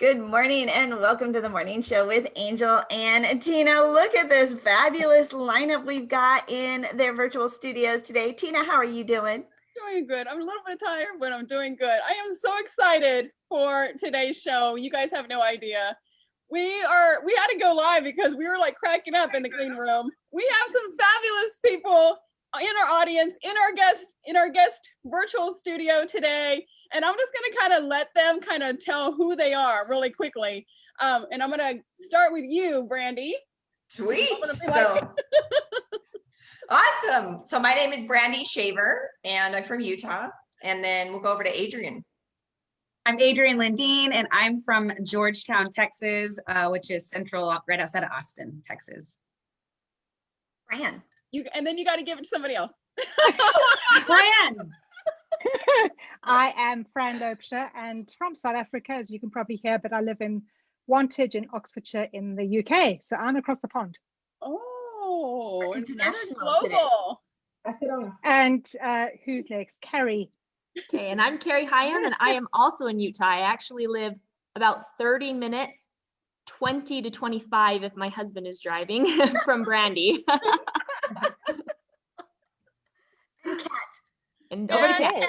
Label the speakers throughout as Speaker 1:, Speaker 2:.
Speaker 1: Good morning and welcome to the morning show with Angel and Tina. Look at this fabulous lineup we've got in their virtual studios today. Tina, how are you doing?
Speaker 2: Doing good. I'm a little bit tired, but I'm doing good. I am so excited for today's show. You guys have no idea. We had to go live because we were like cracking up in the green room. We have some fabulous people in our audience, in our guest virtual studio today. And I'm just gonna kind of let them kind of tell who they are really quickly. And I'm gonna start with you, Brandy.
Speaker 3: Sweet. Awesome. So my name is Brandy Shaver and I'm from Utah. And then we'll go over to Adrian.
Speaker 4: I'm Adrian Lindeen and I'm from Georgetown, Texas, which is central, right outside of Austin, Texas.
Speaker 1: Fran.
Speaker 2: And then you got to give it to somebody else.
Speaker 4: Fran.
Speaker 5: I am Fran Loubser and from South Africa, as you can probably hear, but I live in Wantage in Oxfordshire in the UK. So I'm across the pond.
Speaker 2: Oh,
Speaker 1: international
Speaker 2: global.
Speaker 5: And who's next? Carrie.
Speaker 6: Okay, and I'm Carrie Hyam, and I am also in Utah. I actually live about 30 minutes, 20 to 25 if my husband is driving, from Brandy. And over to Kat.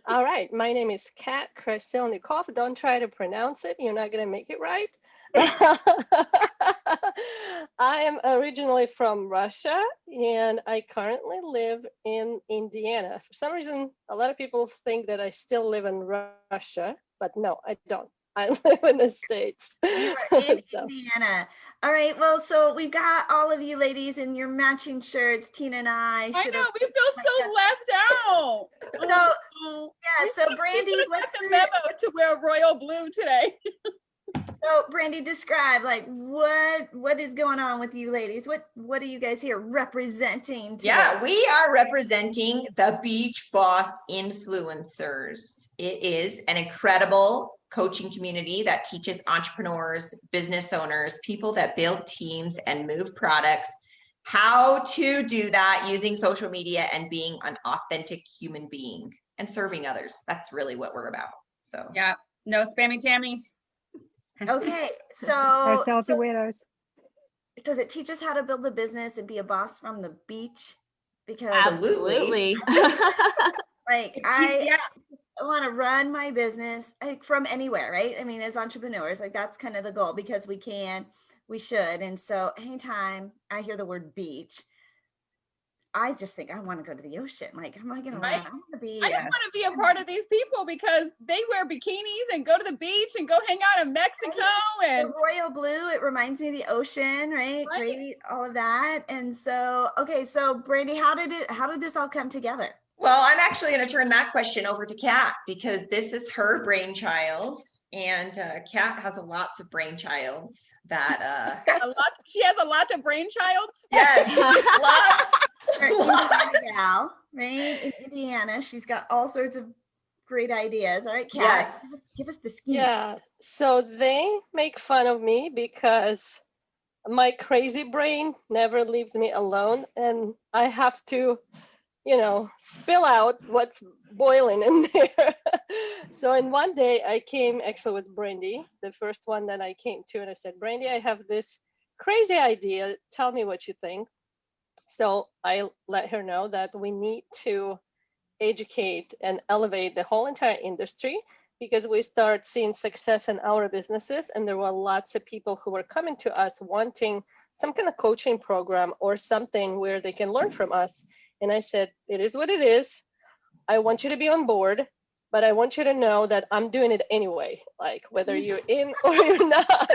Speaker 7: All right, my name is Kat Krasilnikov. Don't try to pronounce it. You're not going to make it right. I am originally from Russia, and I currently live in Indiana. For some reason, a lot of people think that I still live in Russia, but no, I don't. I live in the States.
Speaker 1: You are in Indiana. All right. Well, so we've got all of you ladies in your matching shirts. Tina and I
Speaker 2: know, we feel so left out.
Speaker 1: So Brandy,
Speaker 2: what's the memo to wear royal blue today?
Speaker 1: So Brandy, describe like what is going on with you ladies? What are you guys here representing today?
Speaker 3: Yeah, we are representing the Beach Boss Influencers. It is an incredible coaching community that teaches entrepreneurs, business owners, people that build teams and move products, how to do that using social media and being an authentic human being and serving others. That's really what we're about. So
Speaker 4: yeah, no spammy tammies.
Speaker 1: Okay, so
Speaker 5: weirdos.
Speaker 1: Does it teach us how to build a business and be a boss from the beach? Because
Speaker 6: Absolutely.
Speaker 1: like I want to run my business from anywhere, right? I mean, as entrepreneurs, like that's kind of the goal because we should. And so anytime I hear the word beach, I just think I want to go to the ocean. Like, am I going to run? I just want
Speaker 2: to be a part of these people because they wear bikinis and go to the beach and go hang out in Mexico. And
Speaker 1: the royal blue, it reminds me of the ocean, right? Great, all of that. And so, okay, so Brandy, how did this all come together?
Speaker 3: Well, I'm actually going to turn that question over to Kat because this is her brainchild. And Kat has lots of brainchilds that
Speaker 2: she has a lot of brainchilds.
Speaker 3: Yes, lots.
Speaker 1: Indiana gal, right? In Indiana, she's got all sorts of great ideas. All right, Kat,
Speaker 3: yes.
Speaker 1: Give us the scheme.
Speaker 7: Yeah, so they make fun of me because my crazy brain never leaves me alone, and I have to, spill out what's boiling in there. So in one day, I came actually with Brandy, the first one that I came to, and I said, Brandy, I have this crazy idea. Tell me what you think. So I let her know that we need to educate and elevate the whole entire industry because we start seeing success in our businesses. And there were lots of people who were coming to us wanting some kind of coaching program or something where they can learn from us. And I said, it is what it is. I want you to be on board, but I want you to know that I'm doing it anyway, like whether you're in or you're not.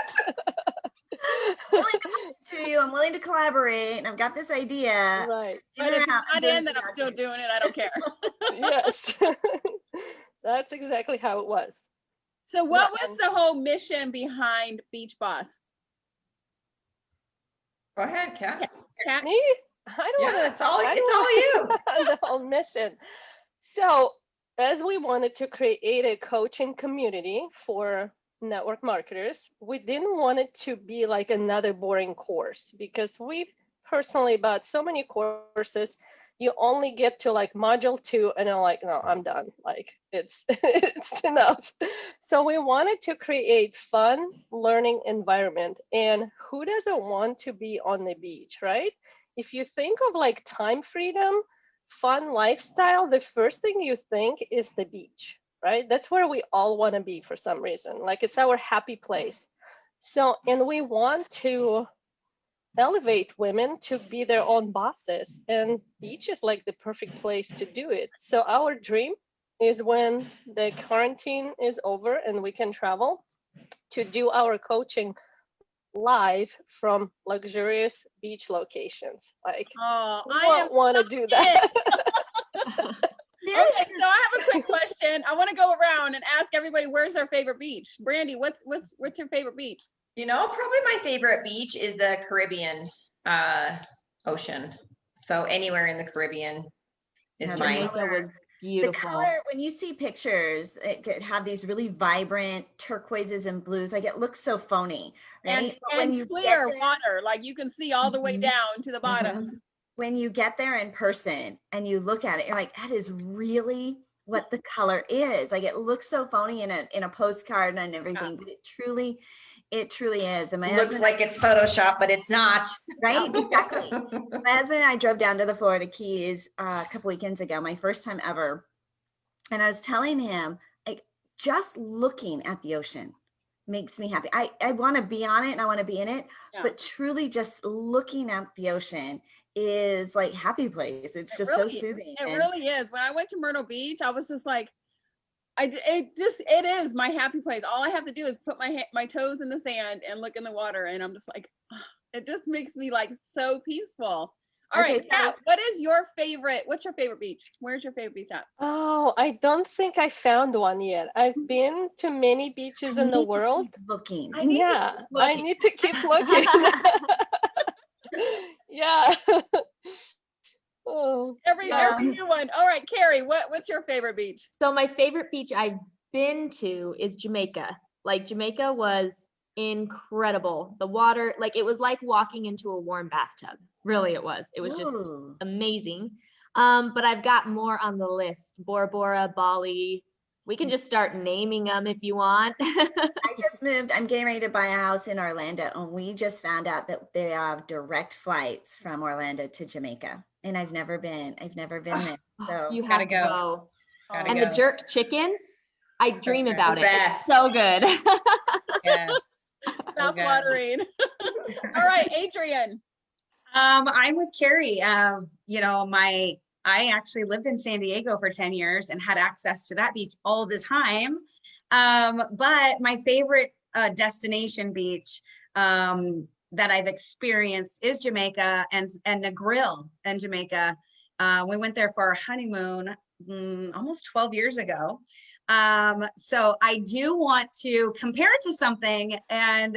Speaker 1: I'm willing to collaborate, and I've got this idea.
Speaker 7: Right.
Speaker 2: But if you're not in, then I'm still doing it. I don't care.
Speaker 7: Yes. That's exactly how it was.
Speaker 2: So what was the whole mission behind Beach Boss?
Speaker 3: Go ahead, Kat.
Speaker 7: Me? I don't want to.
Speaker 3: It's all you.
Speaker 7: The whole mission. So as we wanted to create a coaching community for network marketers, we didn't want it to be like another boring course because we personally bought so many courses you only get to like module 2 and I'm like, no, I'm done. Like it's it's enough. So we wanted to create fun learning environment. And who doesn't want to be on the beach, right? If you think of like time freedom, fun lifestyle, the first thing you think is the beach, right? That's where we all want to be for some reason. Like it's our happy place. So, and we want to elevate women to be their own bosses, and beach is like the perfect place to do it. So our dream is when the quarantine is over and we can travel, to do our coaching live from luxurious beach locations. Like,
Speaker 2: Oh,
Speaker 7: I want to do that.
Speaker 2: Okay, so I have a quick question. I want to go around and ask everybody, where's their favorite beach? Brandy, what's your favorite beach?
Speaker 3: You know, probably my favorite beach is the Caribbean ocean. So anywhere in the Caribbean is my
Speaker 6: Jamaica was
Speaker 1: The
Speaker 6: beautiful.
Speaker 1: color, when you see pictures, it could have these really vibrant turquoises and blues. Like it looks so phony, right? But when
Speaker 2: And
Speaker 1: you
Speaker 2: clear
Speaker 1: get there,
Speaker 2: water, like you can see all the way
Speaker 1: Mhm.
Speaker 2: down to the bottom.
Speaker 1: when you get there in person and you look at it, you're like, that is really what the color is. Like it looks so phony in a postcard and everything, but it truly is. And my
Speaker 3: looks
Speaker 1: husband,
Speaker 3: like it's Photoshop, but it's not.
Speaker 1: right? Exactly. My husband and I drove down to the Florida Keys a couple weekends ago, my first time ever. And I was telling him, like, just looking at the ocean makes me happy. I want to be on it and I want to be in it, but truly just looking at the ocean is like happy place. It's just so soothing.
Speaker 2: It really is. When I went to Myrtle Beach, I was just like, it is my happy place. All I have to do is put my toes in the sand and look in the water, and I'm just like, it just makes me like so peaceful. All right, Kat, what's your favorite beach? Where's your favorite beach at?
Speaker 7: Oh, I don't think I found one yet. I've been to many beaches in the world.
Speaker 1: Looking.
Speaker 7: I need to keep looking. Yeah. Oh,
Speaker 2: every new one. All right, Carrie, what's your favorite beach?
Speaker 6: So my favorite beach I've been to is Jamaica. Like Jamaica was incredible. The water, like it was like walking into a warm bathtub. Really, it was. It was just amazing. But I've got more on the list. Bora Bora, Bali. We can just start naming them if you want.
Speaker 1: I just moved. I'm getting ready to buy a house in Orlando, and we just found out that they have direct flights from Orlando to Jamaica. And I've never been there. So
Speaker 6: you have to go. And
Speaker 3: go.
Speaker 6: the jerk chicken, I dream about it.
Speaker 3: Best.
Speaker 6: It's so good.
Speaker 4: Yes.
Speaker 2: Stop watering. All right, Adrienne.
Speaker 4: I'm with Carrie. You know, I actually lived in San Diego for 10 years and had access to that beach all the time. But my favorite destination beach that I've experienced is Jamaica and Negril in Jamaica. We went there for our honeymoon almost 12 years ago. So I do want to compare it to something and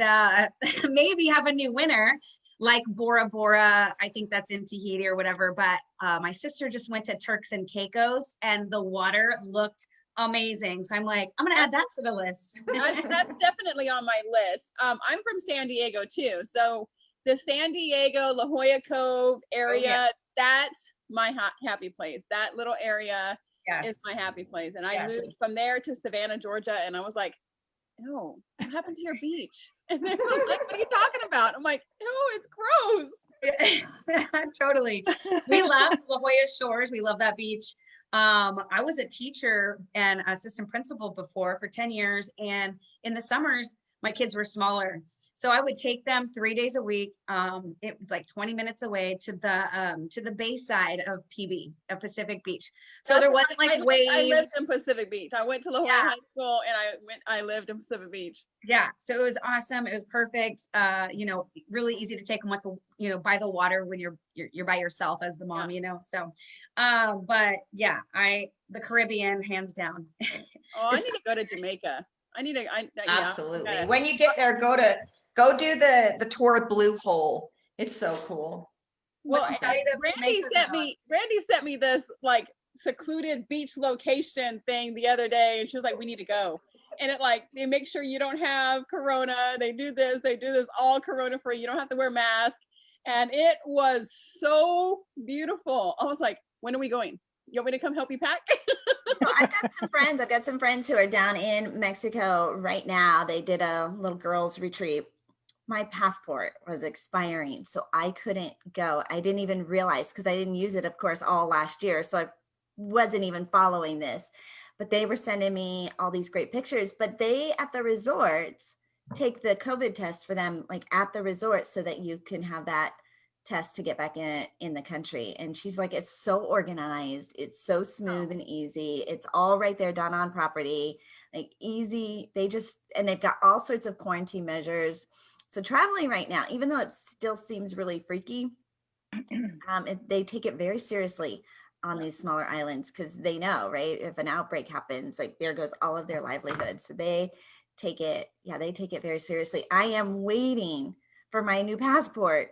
Speaker 4: maybe have a new winner like Bora Bora. I think that's in Tahiti or whatever, but my sister just went to Turks and Caicos and the water looked amazing. So I'm like, I'm gonna add that to the list.
Speaker 2: That's definitely on my list. I'm from San Diego too. So the San Diego, La Jolla Cove area, that's my happy place. That little area is my happy place. And I moved from there to Savannah, Georgia, and I was like, no, what happened to your beach? And they were like, what are you talking about? I'm like, no, it's gross.
Speaker 4: Totally. We love La Jolla Shores. We love that beach. I was a teacher and assistant principal before for 10 years. And in the summers, my kids were smaller. So I would take them 3 days a week. It was like 20 minutes away to the bay side of PB, of Pacific Beach. So there wasn't like waves.
Speaker 2: I lived in Pacific Beach. I went to La Jolla High School and I lived in Pacific Beach.
Speaker 4: Yeah. So it was awesome. It was perfect. You know, really easy to take them with the, you know, by the water when you're by yourself as the mom, you know? So, but yeah, the Caribbean hands down.
Speaker 2: Oh, I need to go to Jamaica.
Speaker 3: Absolutely. When you get there, go do the tour of Blue Hole. It's so cool.
Speaker 2: Well, Brandy sent me this like secluded beach location thing the other day, and she was like, we need to go. And they make sure you don't have corona. They do this all corona free. You don't have to wear a mask. And it was so beautiful. I was like, When are we going? You want me to come help you pack?
Speaker 1: No, I've got some friends who are down in Mexico right now. They did a little girls retreat. My passport was expiring, so I couldn't go. I didn't even realize, because I didn't use it, of course, all last year. So I wasn't even following this, but they were sending me all these great pictures. But they, at the resorts, take the COVID test for them, like at the resort, so that you can have that test to get back in the country. And she's like, it's so organized, it's so smooth and easy, it's all right there, done on property, like easy. And they've got all sorts of quarantine measures. So traveling right now, even though it still seems really freaky, they take it very seriously on these smaller islands, because they know, right, if an outbreak happens, like there goes all of their livelihood. So they take it very seriously. I am waiting for my new passport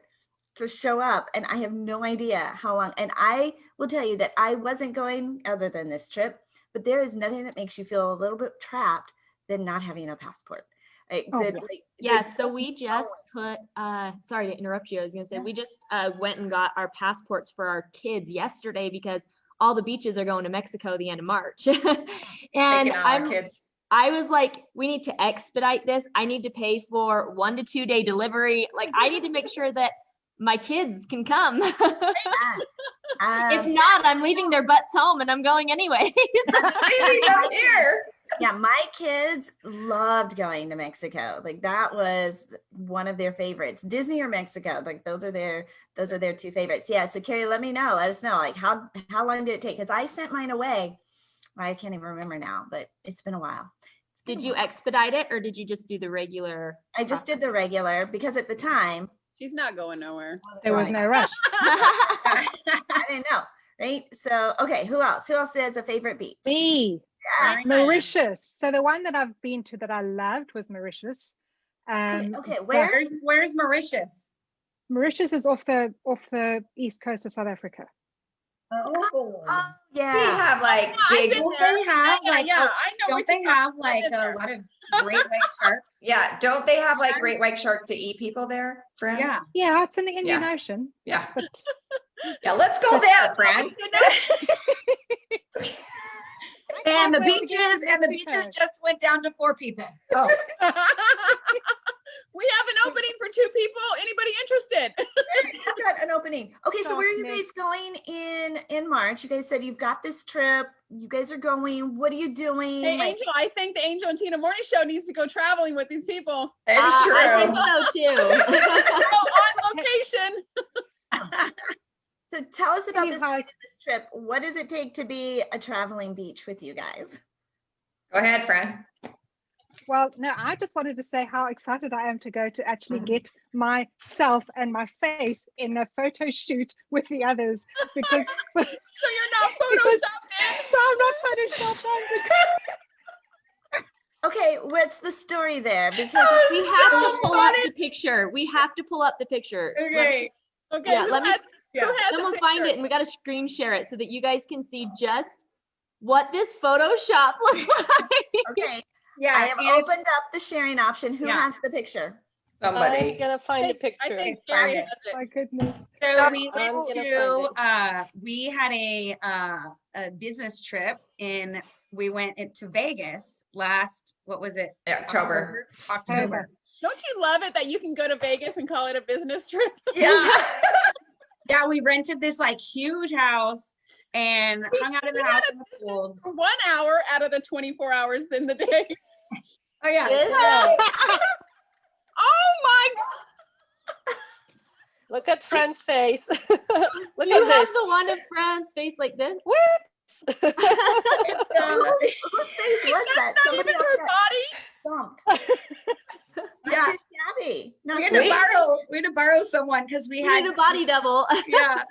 Speaker 1: to show up, and I have no idea how long. And I will tell you that I wasn't going other than this trip, but there is nothing that makes you feel a little bit trapped than not having a passport.
Speaker 6: So we just put, sorry to interrupt you. I was going to say, we just went and got our passports for our kids yesterday, because all the beaches are going to Mexico the end of March. And I was like, we need to expedite this. I need to pay for 1 to 2 day delivery. Like, I need to make sure that my kids can come. If not, I'm leaving their butts home and I'm going anyway.
Speaker 1: Yeah, my kids loved going to Mexico. Like, that was one of their favorites. Disney or Mexico, like those are their two favorites. Yeah. So Carrie, let us know, like how long did it take? Because I sent mine away. I can't even remember now, but it's been a while.
Speaker 6: Did you expedite it, or did you just do the regular?
Speaker 1: I just did the regular, because at the time,
Speaker 2: she's not going nowhere.
Speaker 5: There was no rush.
Speaker 1: I didn't know, right? So, okay, who else? Who else has a favorite beach?
Speaker 5: Me.
Speaker 1: Yeah.
Speaker 5: Mauritius. So the one that I've been to that I loved was Mauritius.
Speaker 1: Okay,
Speaker 4: where's Mauritius?
Speaker 5: Mauritius is off the east coast of South Africa.
Speaker 3: Oh,
Speaker 1: yeah.
Speaker 3: They have like big.
Speaker 4: Don't they have like?
Speaker 2: I know.
Speaker 4: Don't they have like a lot of great white sharks?
Speaker 3: Yeah, don't they have like great white sharks that eat people there, Fran?
Speaker 5: Yeah, it's in the Indian Ocean.
Speaker 3: Yeah.
Speaker 5: But
Speaker 3: yeah, let's go there, Fran.
Speaker 4: And the beaches just went down to 4 people.
Speaker 3: Oh.
Speaker 2: We have an opening for 2 people. Anybody interested?
Speaker 1: I've got an opening. Okay, so where are you guys going in March? You guys said you've got this trip. You guys are going. What are you doing?
Speaker 2: Hey, Angel, I think the Angel and Tina Morning Show needs to go traveling with these people.
Speaker 3: It's true.
Speaker 6: I think so too.
Speaker 2: On location.
Speaker 1: So tell us about this trip. What does it take to be a traveling beach with you guys?
Speaker 3: Go ahead, Fran.
Speaker 5: Well, no, I just wanted to say how excited I am to go to actually get myself and my face in a photo shoot with the others, because
Speaker 2: so you're not photoshopped in.
Speaker 5: So I'm not photoshopped in.
Speaker 1: Okay, what's the story there? Because
Speaker 6: we have to pull up the picture. We have to pull up the picture.
Speaker 2: Okay.
Speaker 6: Yeah, someone find it, and we got to screen share it so that you guys can see just what this Photoshop looks like.
Speaker 1: Okay. Yeah, I have opened up the sharing option. Who has the picture?
Speaker 3: Somebody.
Speaker 7: I'm gonna find the picture.
Speaker 2: I think Gary has it.
Speaker 5: My goodness.
Speaker 4: So we went to we had a business trip we went to Vegas last, what was it?
Speaker 3: October.
Speaker 2: Don't you love it that you can go to Vegas and call it a business trip?
Speaker 3: Yeah.
Speaker 4: Yeah, we rented this like huge house and hung out in the house in the pool.
Speaker 2: For 1 hour out of the 24 hours in the day.
Speaker 4: Oh yeah.
Speaker 2: Oh my God.
Speaker 7: Look at Fran's face. Look
Speaker 6: You
Speaker 7: at
Speaker 6: have
Speaker 7: this.
Speaker 6: the one of Fran's face like this.
Speaker 1: Whose face was that? Somebody else got bumped.
Speaker 4: Yeah.
Speaker 1: Too shabby.
Speaker 4: We had to borrow someone because we had
Speaker 6: a body double.
Speaker 4: Yeah.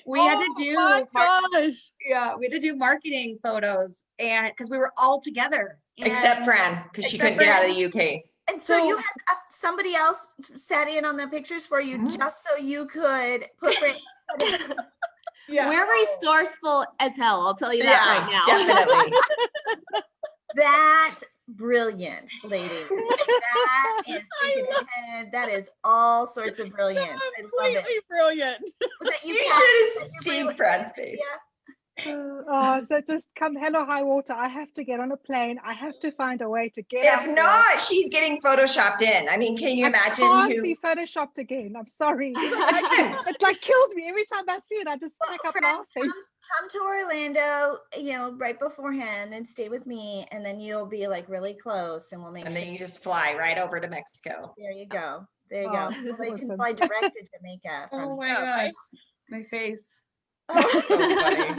Speaker 4: We had to do we had to do marketing photos, and because we were all together.
Speaker 3: Except Fran, because she couldn't get out of the UK.
Speaker 1: And so you had somebody else sat in on the pictures for you just so you could put
Speaker 2: Yeah.
Speaker 6: We're resourceful as hell. I'll tell you that right now.
Speaker 3: Definitely.
Speaker 1: That's brilliant, ladies. That is thinking ahead. That is all sorts of brilliance.
Speaker 2: Completely brilliant.
Speaker 1: Was that you?
Speaker 3: You should have seen Fran's face.
Speaker 5: So just come hell or high water, I have to get on a plane. I have to find a way to get
Speaker 3: If
Speaker 5: out there.
Speaker 3: not, she's getting photoshopped in. I mean, can you imagine
Speaker 5: I can't
Speaker 3: who?
Speaker 5: be photoshopped again. I'm sorry. It like kills me every time I see it. I just crack up
Speaker 1: Friend,
Speaker 5: laughing.
Speaker 1: come to Orlando, right beforehand and stay with me, and then you'll be like really close, and we'll make
Speaker 3: And
Speaker 1: sure.
Speaker 3: then you just fly right over to Mexico.
Speaker 1: There you go. There you
Speaker 5: Oh,
Speaker 1: go. Or you can
Speaker 5: awesome.
Speaker 1: fly direct to Jamaica.
Speaker 4: Oh
Speaker 1: From
Speaker 4: my
Speaker 2: Yeah, right?
Speaker 4: gosh, my face.
Speaker 3: So funny.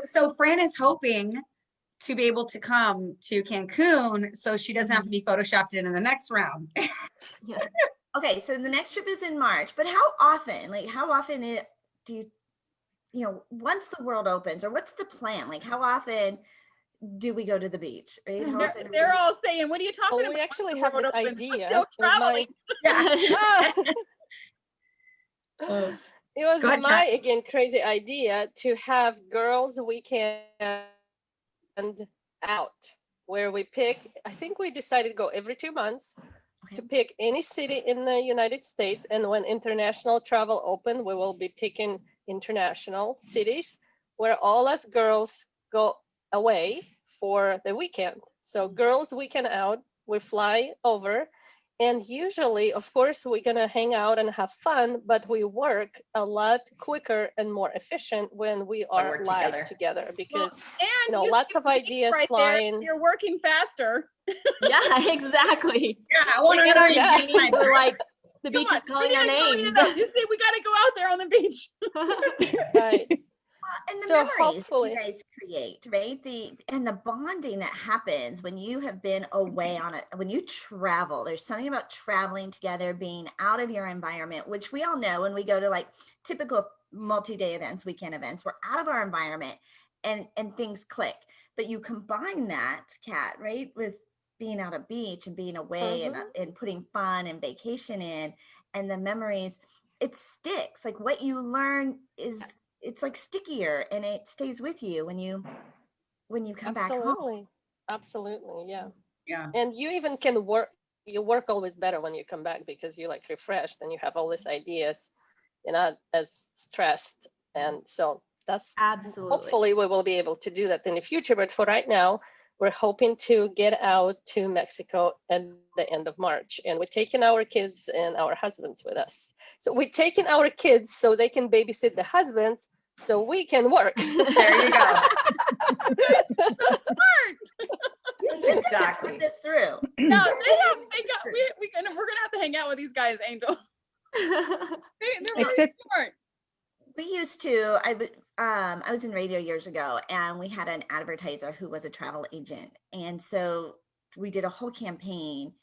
Speaker 4: So Fran is hoping to be able to come to Cancun so she doesn't have to be photoshopped in the next round.
Speaker 6: Yeah.
Speaker 1: Okay, so the next trip is in March, but how often? Like, how often do you, once the world opens, or what's the plan? Like, how often do we go to the beach? Right? How often do
Speaker 2: They're
Speaker 1: we-
Speaker 2: all saying, "What are you talking
Speaker 7: Well,
Speaker 2: about?"
Speaker 7: we actually
Speaker 2: The
Speaker 7: have
Speaker 2: world
Speaker 7: this
Speaker 2: opens. We're
Speaker 7: idea.
Speaker 2: still
Speaker 7: It was
Speaker 2: traveling.
Speaker 7: It was
Speaker 4: Go ahead,
Speaker 7: my,
Speaker 4: Kat.
Speaker 7: again, crazy idea to have girls' weekend out where we pick, I think we decided to go every 2 months to pick any city in the United States. And when international travel open, we will be picking international cities where all us girls go away for the weekend. So girls' weekend out, we fly over. And usually, of course, we're going to hang out and have fun, but we work a lot quicker and more efficient when we are
Speaker 3: work
Speaker 7: live
Speaker 3: together.
Speaker 7: together because,
Speaker 2: And you
Speaker 7: lots
Speaker 2: see
Speaker 7: of
Speaker 2: the beach
Speaker 7: ideas
Speaker 2: right there.
Speaker 7: flying.
Speaker 2: You're working faster.
Speaker 6: Yeah, exactly.
Speaker 4: Yeah, I want to know you
Speaker 7: Yeah.
Speaker 4: get my
Speaker 6: We're like, the
Speaker 2: Come
Speaker 6: beach
Speaker 2: on,
Speaker 6: is calling
Speaker 2: we
Speaker 6: our
Speaker 2: need to clean
Speaker 6: names.
Speaker 2: it up. You see, we got to go out there on the beach.
Speaker 7: Right.
Speaker 1: And the
Speaker 7: So
Speaker 1: memories that
Speaker 7: hopefully-
Speaker 1: you guys create, right? The bonding that happens when you have been away on it, when you travel. There's something about traveling together, being out of your environment, which we all know when we go to like typical multi-day events, weekend events, we're out of our environment and things click. But you combine that, Kat, right, with being out at beach and being away and putting fun and vacation in and the memories, it sticks. Like what you learn it's like stickier and it stays with you when you come back home.
Speaker 7: Absolutely. Yeah.
Speaker 4: Yeah.
Speaker 7: And you even can work, you work always better when you come back because you're like refreshed and you have all these ideas. You're not as stressed. And so that's
Speaker 6: Absolutely.
Speaker 7: hopefully we will be able to do that in the future. But for right now, we're hoping to get out to Mexico at the end of March. And we're taking our kids and our husbands with us. So we're taking our kids so they can babysit the husbands so we can work.
Speaker 3: There you go.
Speaker 2: So smart.
Speaker 3: Exactly.
Speaker 1: Put this through.
Speaker 2: No, we're gonna have to hang out with these guys, Angel. They're very smart.
Speaker 1: We used to, I was in radio years ago and we had an advertiser who was a travel agent. And so we did a whole campaign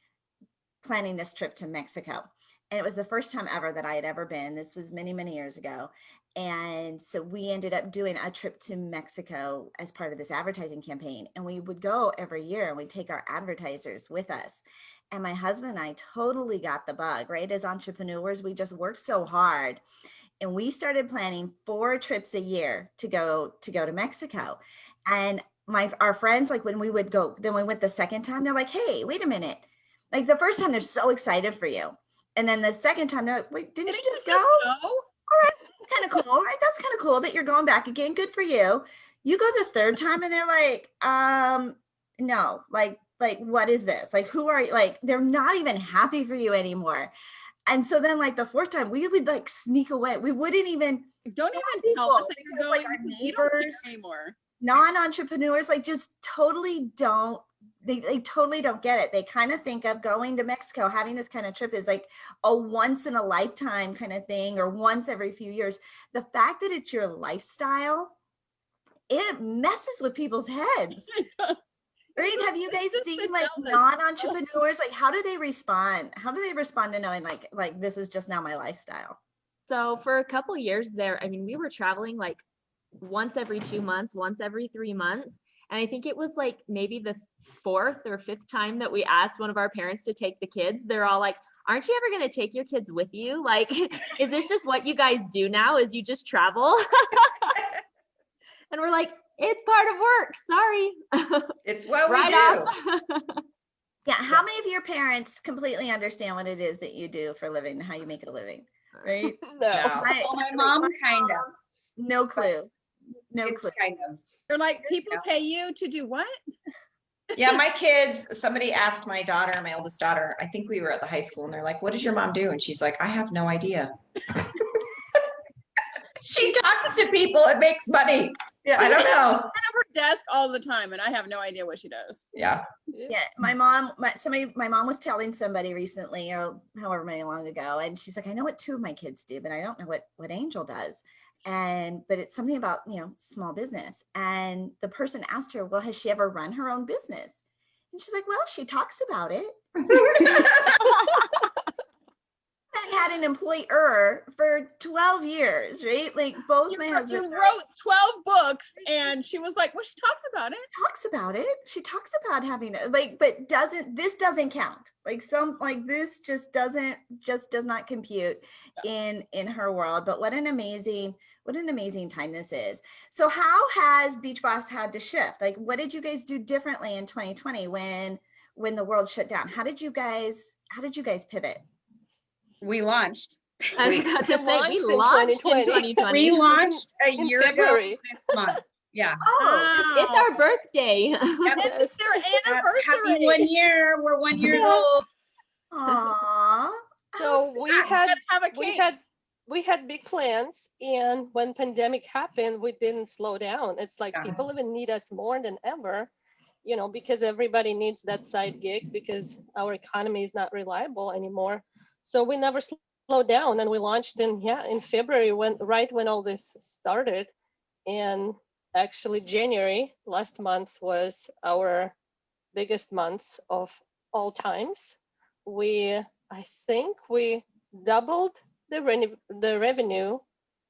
Speaker 1: planning this trip to Mexico. And it was the first time ever that I had ever been. This was many, many years ago. And so we ended up doing a trip to Mexico as part of this advertising campaign. And we would go every year and we'd take our advertisers with us. And my husband and I totally got the bug, right? As entrepreneurs, we just worked so hard. And we started planning 4 trips a year to go to Mexico. And our friends, like when we would go, then we went the second time, they're like, hey, wait a minute. Like the first time they're so excited for you. And then the second time they're like, wait, didn't you just go? All right, kind of cool, right? That's kind of cool that you're going back again. Good for you. You go the third time and they're like, no, like, what is this? Like, who are you? Like, they're not even happy for you anymore. And so then like the fourth time we would like sneak away. We wouldn't even
Speaker 2: don't even tell us that you're going.
Speaker 1: Like our neighbors,
Speaker 2: anymore.
Speaker 1: Non-entrepreneurs, like just totally don't. They totally don't get it. They kind of think of going to Mexico, having this kind of trip is like a once in a lifetime kind of thing, or once every few years. The fact that it's your lifestyle, it messes with people's heads. Right? Have you guys seen like non-entrepreneurs? Like, how do they respond? How do they respond to knowing like this is just now my lifestyle?
Speaker 6: So for a couple years there, I mean, we were traveling like once every 2 months, once every 3 months. And I think it was like maybe the 4th or 5th time that we asked one of our parents to take the kids. They're all like, aren't you ever going to take your kids with you? Like, is this just what you guys do now? Is you just travel? And we're like, it's part of work. Sorry.
Speaker 3: It's what we
Speaker 6: right
Speaker 3: do.
Speaker 1: Yeah. How many of your parents completely understand what it is that you do for a living, how you make a living? Right?
Speaker 7: No.
Speaker 4: Well, my mom kind of.
Speaker 1: No clue. No
Speaker 4: It's
Speaker 1: clue.
Speaker 4: kind of.
Speaker 2: They're like, people pay you to do what?
Speaker 3: Yeah, my kids, somebody asked my daughter, my oldest daughter, I think we were at the high school, and they're like, what does your mom do? And she's like, I have no idea. She talks to people and makes money. Yeah, I don't know.
Speaker 2: I have her desk all the time, and I have no idea what she does.
Speaker 3: Yeah.
Speaker 1: Yeah, my mom was telling somebody recently, or however many long ago, and she's like, I know what two of my kids do, but I don't know what Angel does. But it's something about, small business. And the person asked her, well, has she ever run her own business? And she's like, well, she talks about it. Had an employer for 12 years, right? Like both my husband.
Speaker 2: You wrote 12 books, and she was like, well, she talks about it.
Speaker 1: She talks about having it, but this doesn't count. This just does not compute in her world. But what an amazing time this is. So how has Beach Boss had to shift? Like, what did you guys do differently in 2020 when the world shut down? How did you guys pivot?
Speaker 4: We launched.
Speaker 6: I was about to say, we
Speaker 7: in
Speaker 6: launched
Speaker 7: 2020.
Speaker 6: in 2020.
Speaker 4: We launched a
Speaker 7: in
Speaker 4: year
Speaker 7: February.
Speaker 4: ago this month. Yeah.
Speaker 1: Oh,
Speaker 6: It's our birthday.
Speaker 2: It's their anniversary.
Speaker 4: Happy 1 year. We're 1 year old.
Speaker 1: aw.
Speaker 7: So we had big plans, and when pandemic happened, we didn't slow down. It's like people even need us more than ever, because everybody needs that side gig because our economy is not reliable anymore. So we never slowed down, and we launched in February when all this started. And actually January last month was our biggest month of all times. I think we doubled the revenue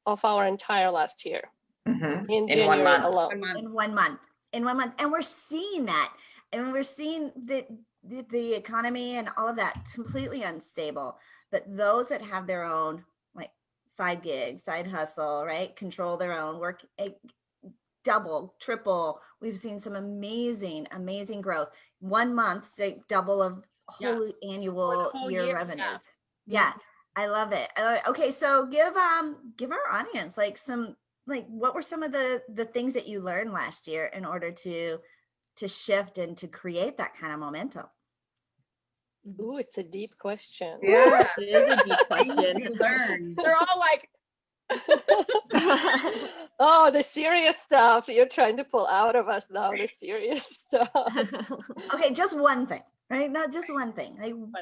Speaker 7: of our entire last year in January
Speaker 3: 1 month
Speaker 7: alone.
Speaker 1: In 1 month. And we're seeing that. And we're seeing that the economy and all of that completely unstable. But those that have their own side gig, side hustle, right? Control their own work, double, triple. We've seen some amazing growth. 1 month, say double of whole annual year revenues. Yeah. I love it. Okay, so give our audience what were some of the things that you learned last year in order to shift and to create that kind of momentum?
Speaker 7: Ooh, it's a deep question.
Speaker 4: Yeah,
Speaker 6: it is a deep question.
Speaker 4: We learned.
Speaker 2: They're all like,
Speaker 7: oh, the serious stuff you're trying to pull out of us now, the serious stuff.
Speaker 1: Okay, just one thing, right? Not just one thing,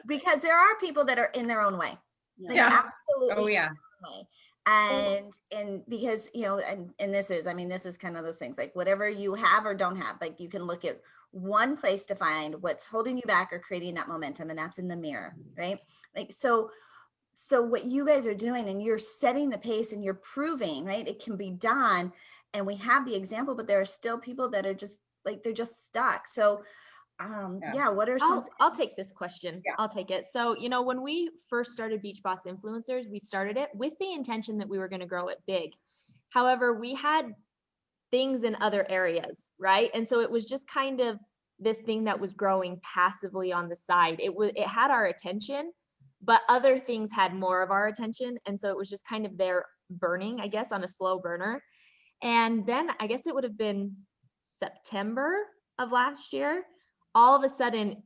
Speaker 1: because there are people that are in their own way. Absolutely.
Speaker 4: Oh yeah.
Speaker 1: And because and this is kind of those things, like whatever you have or don't have, like you can look at one place to find what's holding you back or creating that momentum, and that's in the mirror, right? So what you guys are doing, and you're setting the pace, and you're proving, right, it can be done. And we have the example, but there are still people that are just they're just stuck. So what are some?
Speaker 6: I'll take this question.
Speaker 4: Yeah.
Speaker 6: I'll take it. So, when we first started Beach Boss Influencers, we started it with the intention that we were going to grow it big. However, we had things in other areas, right? And so it was just kind of this thing that was growing passively on the side. It had our attention, but other things had more of our attention. And so it was just kind of there burning, I guess, on a slow burner. And then I guess it would have been September of last year. All of a sudden,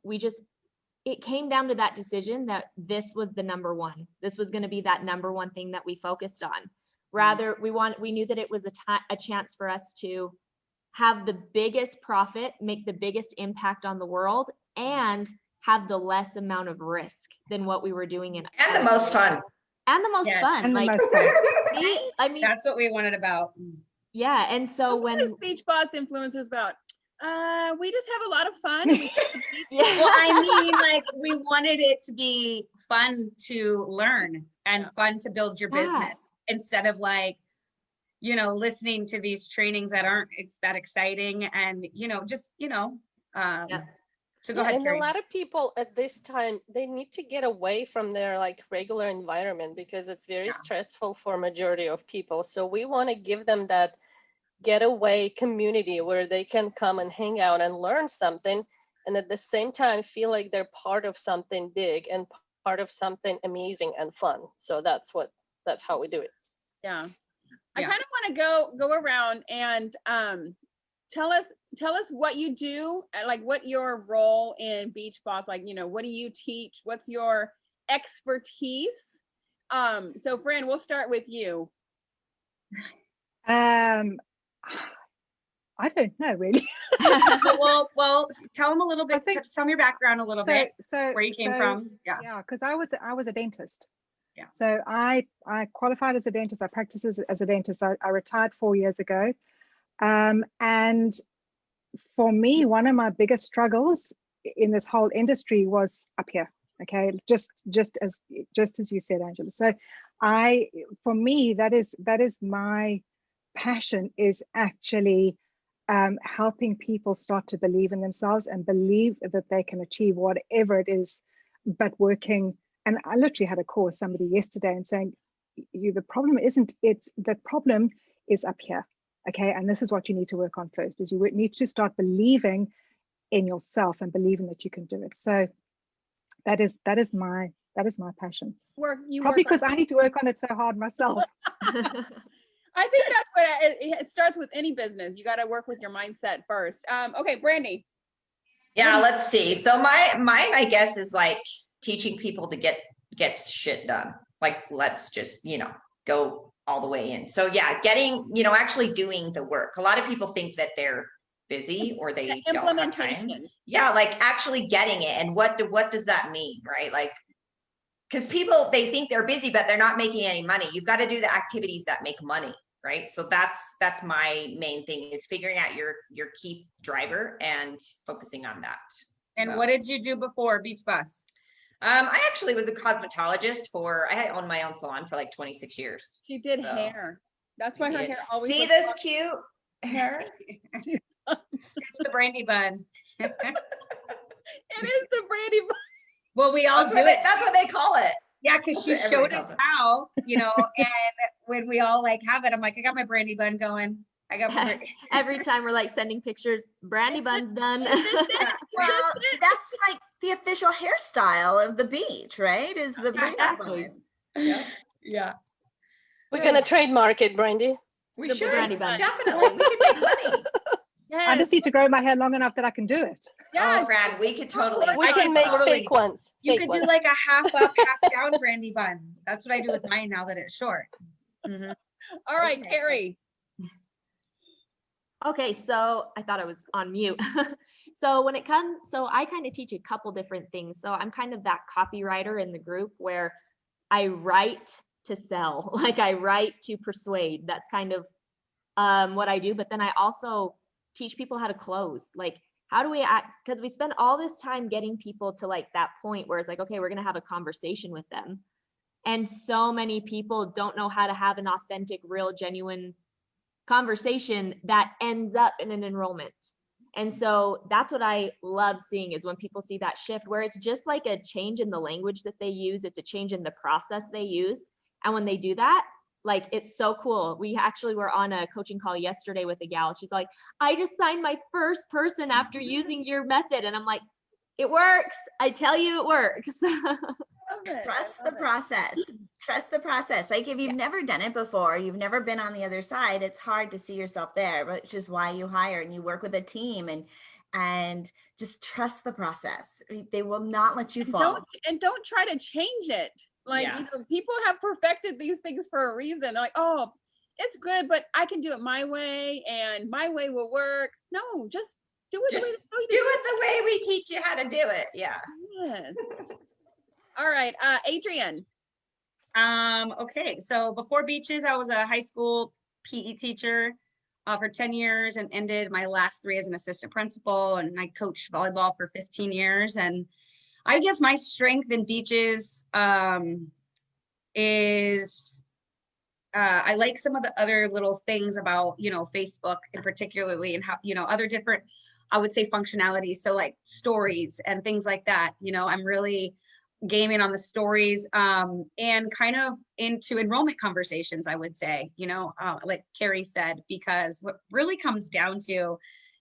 Speaker 6: it came down to that decision that this was the number one. This was going to be that number one thing that we focused on. Rather, we knew that it was a chance for us to have the biggest profit, make the biggest impact on the world, and have the less amount of risk than what we were doing
Speaker 3: and the most fun.
Speaker 6: And the most fun.
Speaker 5: And the most fun.
Speaker 6: I mean,
Speaker 4: That's what we wanted about.
Speaker 6: Yeah, and so
Speaker 2: what is Beach Boss Influencers about? We just have a lot of fun.
Speaker 4: Well, I mean, we wanted it to be fun to learn and fun to build your business instead of listening to these trainings that aren't that exciting and so go ahead,
Speaker 7: and
Speaker 4: Carrie.
Speaker 7: a lot of people at this time, they need to get away from their regular environment because it's very stressful for majority of people. So we want to give them that getaway community where they can come and hang out and learn something, and at the same time feel like they're part of something big and part of something amazing and fun. So that's how we do it.
Speaker 2: Yeah. I kind of want to go around and tell us what you do, like what your role in Beach Boss, like, you know, what do you teach? What's your expertise? So Fran, we'll start with you.
Speaker 5: I don't know really.
Speaker 4: well, tell them a little bit. Tell me your background a little bit.
Speaker 5: So
Speaker 4: where you came from.
Speaker 5: Yeah, because I was a dentist.
Speaker 4: Yeah.
Speaker 5: So I qualified as a dentist. I practiced as a dentist. I retired 4 years ago, and for me, one of my biggest struggles in this whole industry was up here. Okay, just as you said, Angela. So for me, that is my passion, is actually helping people start to believe in themselves and believe that they can achieve whatever it is, but working. And I literally had a call with somebody yesterday and saying, the problem isn't, the problem is up here. Okay, and this is what you need to work on first, is you need to start believing in yourself and believing that you can do it. So that is my passion. Probably because I need to work on it so hard myself.
Speaker 2: I think that's what it starts with any business. You got to work with your mindset first. Okay, Brandy.
Speaker 3: Yeah, let's see. So mine, I guess, is like teaching people to get shit done. Like, let's just, go all the way in. So yeah, getting, actually doing the work. A lot of people think that they're busy or they don't have time. Yeah, like actually getting it. And what does that mean, right? Like, because people, they think they're busy, but they're not making any money. You've got to do the activities that make money, right? So that's my main thing, is figuring out your key driver and focusing on that.
Speaker 4: And what did you do before Beach Boss?
Speaker 3: I actually was a cosmetologist I owned my own salon for like 26 years.
Speaker 2: She did hair. That's why her hair always.
Speaker 3: See this cute hair?
Speaker 4: It's the Brandy bun.
Speaker 2: It is the Brandy bun.
Speaker 4: Well, we all do it.
Speaker 3: That's what they call it.
Speaker 4: Yeah, because she showed us how, and when we all like have it, I'm like, I got my Brandy bun going. I got my
Speaker 6: every time we're like sending pictures, Brandy bun's done.
Speaker 1: Well, that's like the official hairstyle of the beach, right? Is the Brandy bun.
Speaker 3: Yeah.
Speaker 7: We're gonna trademark it, Brandy.
Speaker 3: We should. Definitely. We can make money.
Speaker 5: Yes. I just need to grow my hair long enough that I can do it.
Speaker 3: Yeah, Fran, we could totally.
Speaker 7: We can make fake ones.
Speaker 4: You could do like a half up, half down Brandy bun. That's what I do with mine now that it's short.
Speaker 2: Mm-hmm. All right, Carrie.
Speaker 6: Okay, so I thought I was on mute. So I kind of teach a couple different things. So I'm kind of that copywriter in the group where I write to sell, like I write to persuade. That's kind of what I do. But then I also teach people how to close. Like, how do we act? Because we spend all this time getting people to like that point where it's like, okay, we're going to have a conversation with them. And so many people don't know how to have an authentic, real, genuine conversation that ends up in an enrollment. And so that's what I love seeing, is when people see that shift where it's just like a change in the language that they use. It's a change in the process they use. And when they do that, like, it's so cool. We actually were on a coaching call yesterday with a gal. She's like, I just signed my first person after using your method. And I'm like, it works. I tell you, it works.
Speaker 1: Trust the process. Trust the process. Like, if you've never done it before, you've never been on the other side, it's hard to see yourself there, which is why you hire and you work with a team, and just trust the process. They will not let you fall.
Speaker 2: Don't try to change it. Like, people have perfected these things for a reason. They're like, oh, it's good, but I can do it my way, and my way will work. No, just do it
Speaker 3: the way we teach you how to do it. Yeah.
Speaker 2: Yes. All right, Adrienne.
Speaker 4: Okay, so before Beaches, I was a high school PE teacher for 10 years and ended my last 3 as an assistant principal, and I coached volleyball for 15 years. And I guess my strength in Beaches is I like some of the other little things about, Facebook in particularly, and how, other different, I would say, functionalities. So like stories and things like that, I'm really gaming on the stories and kind of into enrollment conversations, I would say, like Carrie said, because what really comes down to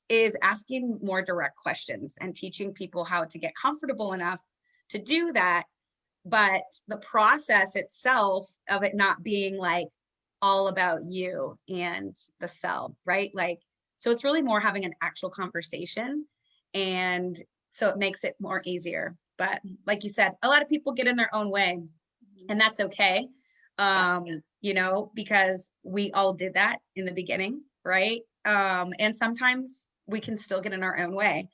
Speaker 4: is asking more direct questions and teaching people how to get comfortable enough to do that. But the process itself of it not being like all about you and the sell, right? Like, so it's really more having an actual conversation. And so it makes it more easier. But like you said, a lot of people get in their own way, and that's okay. You know, because we all did that in the beginning, right? And sometimes we can still get in our own way.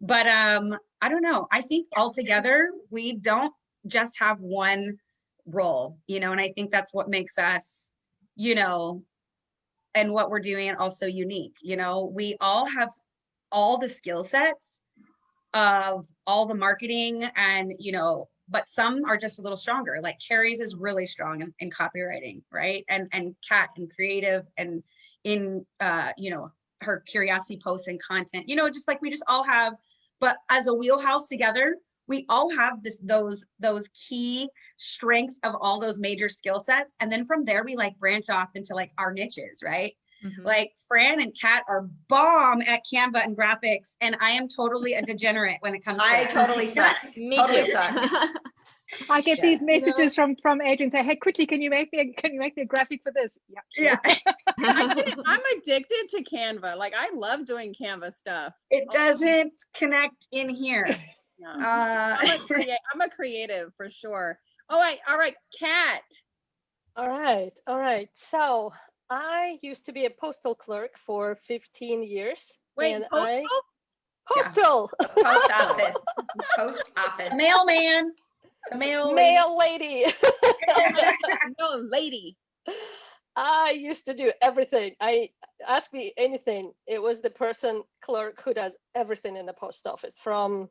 Speaker 4: But I don't know. I think altogether, we don't just have one role, you know, and I think that's what makes us, you know, and what we're doing also unique. You know, we all have all the skill sets of all the marketing and, you know, but some are just a little stronger. Like Carrie's is really strong in copywriting, right? And Kat in creative and in, you know, her curiosity posts and content, you know, just like we just all have, but as a wheelhouse together, we all have those key strengths of all those major skill sets. And then from there, we like branch off into like our niches, right? Like Fran and Kat are bomb at Canva and graphics, and I am totally a degenerate when it comes to it.
Speaker 3: Totally suck.
Speaker 6: Me
Speaker 3: Totally
Speaker 6: too.
Speaker 3: suck.
Speaker 5: I get these messages from Adrian say, "Hey, Quitty, can you make me a graphic for this?"
Speaker 4: Yeah.
Speaker 2: I'm addicted to Canva. Like I love doing Canva stuff.
Speaker 4: It doesn't connect in here.
Speaker 2: No. I'm a creative for sure. All right, Kat.
Speaker 7: All right. So I used to be a postal clerk for 15 years.
Speaker 2: Wait,
Speaker 7: and
Speaker 2: postal?
Speaker 7: Postal.
Speaker 3: Post office. Post office.
Speaker 4: Mailman. The mail
Speaker 7: lady.
Speaker 2: No, lady.
Speaker 7: I used to do everything. Ask me anything. It was the person clerk who does everything in the post office, from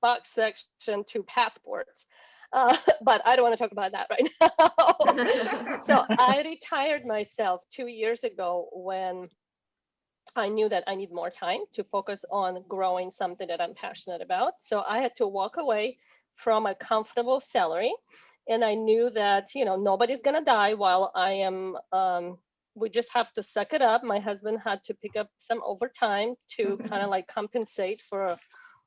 Speaker 7: box section to passports. But I don't want to talk about that right now. So I retired myself 2 years ago when I knew that I need more time to focus on growing something that I'm passionate about. So I had to walk away from a comfortable salary. And I knew that, you know, nobody's going to die while I am, we just have to suck it up. My husband had to pick up some overtime to kind of like compensate for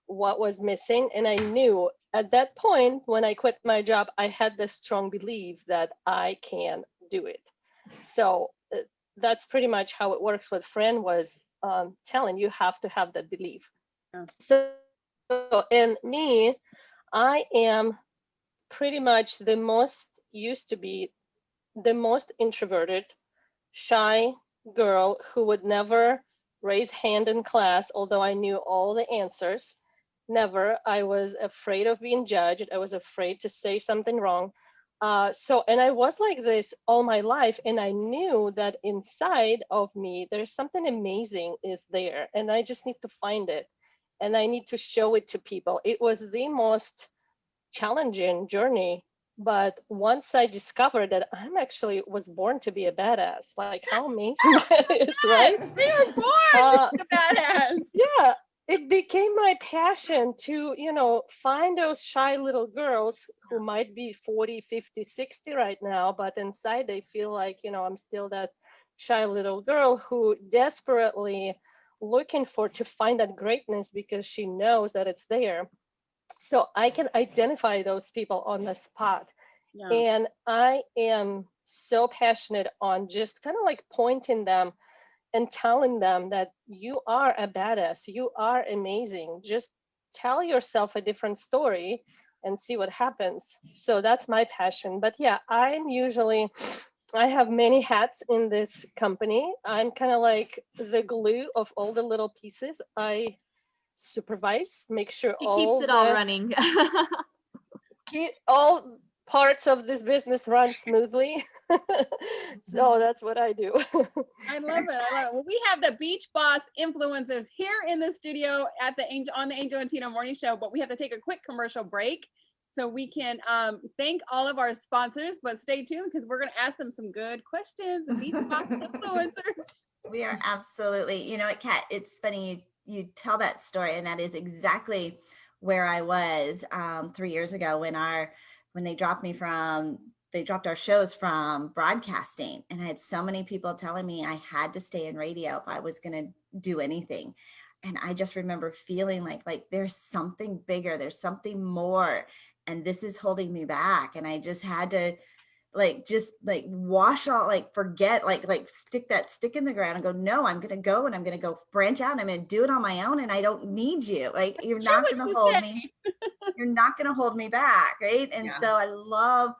Speaker 7: what was missing. And I knew at that point, when I quit my job, I had this strong belief that I can do it. So that's pretty much how it works. What Fran was telling you, have to have that belief.
Speaker 2: Yeah.
Speaker 7: So, and me, I am pretty much used to be the most introverted, shy girl who would never raise hand in class, although I knew all the answers. Never. I was afraid of being judged. I was afraid to say something wrong. And I was like this all my life. And I knew that inside of me, there's something amazing is there. And I just need to find it. And I need to show it to people. It was the most challenging journey. But once I discovered that I'm actually was born to be a badass, like how amazing that is, right?
Speaker 2: We were born to be a badass.
Speaker 7: Yeah. It became my passion to, you know, find those shy little girls who might be 40, 50, 60 right now, but inside they feel like, you know, I'm still that shy little girl who desperately looking to find that greatness because she knows that it's there. So I can identify those people on the spot. Yeah. And I am so passionate on just kind of like pointing them and telling them that you are a badass, you are amazing. Just tell yourself a different story and see what happens. So that's my passion. But yeah, I have many hats in this company. I'm kind of like the glue of all the little pieces. I supervise, make sure
Speaker 6: he keeps it all running.
Speaker 7: All parts of this business run smoothly. So that's what I do.
Speaker 2: I love it. Well, we have the Beach Boss influencers here in the studio on the Angel and Tina Morning Show, but we have to take a quick commercial break so we can thank all of our sponsors. But stay tuned because we're going to ask them some good questions. The Beach Boss influencers.
Speaker 1: We are absolutely. You know what, Kat? It's funny you tell that story, and that is exactly where I was 3 years ago when they dropped our shows from broadcasting. And I had so many people telling me I had to stay in radio if I was going to do anything. And I just remember feeling like there's something bigger, there's something more, and this is holding me back. And I just had to like just like wash all, like forget, like stick that stick in the ground and go, no, I'm gonna go and I'm gonna go branch out and I'm gonna do it on my own and I don't need you. Like you're not gonna hold me. You're not gonna hold me back, right? And so I love,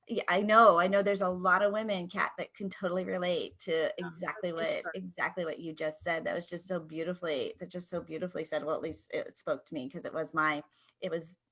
Speaker 1: yeah, I know there's a lot of women, Kat, that can totally relate to exactly what you just said. That was just so beautifully said. Well, at least it spoke to me because it was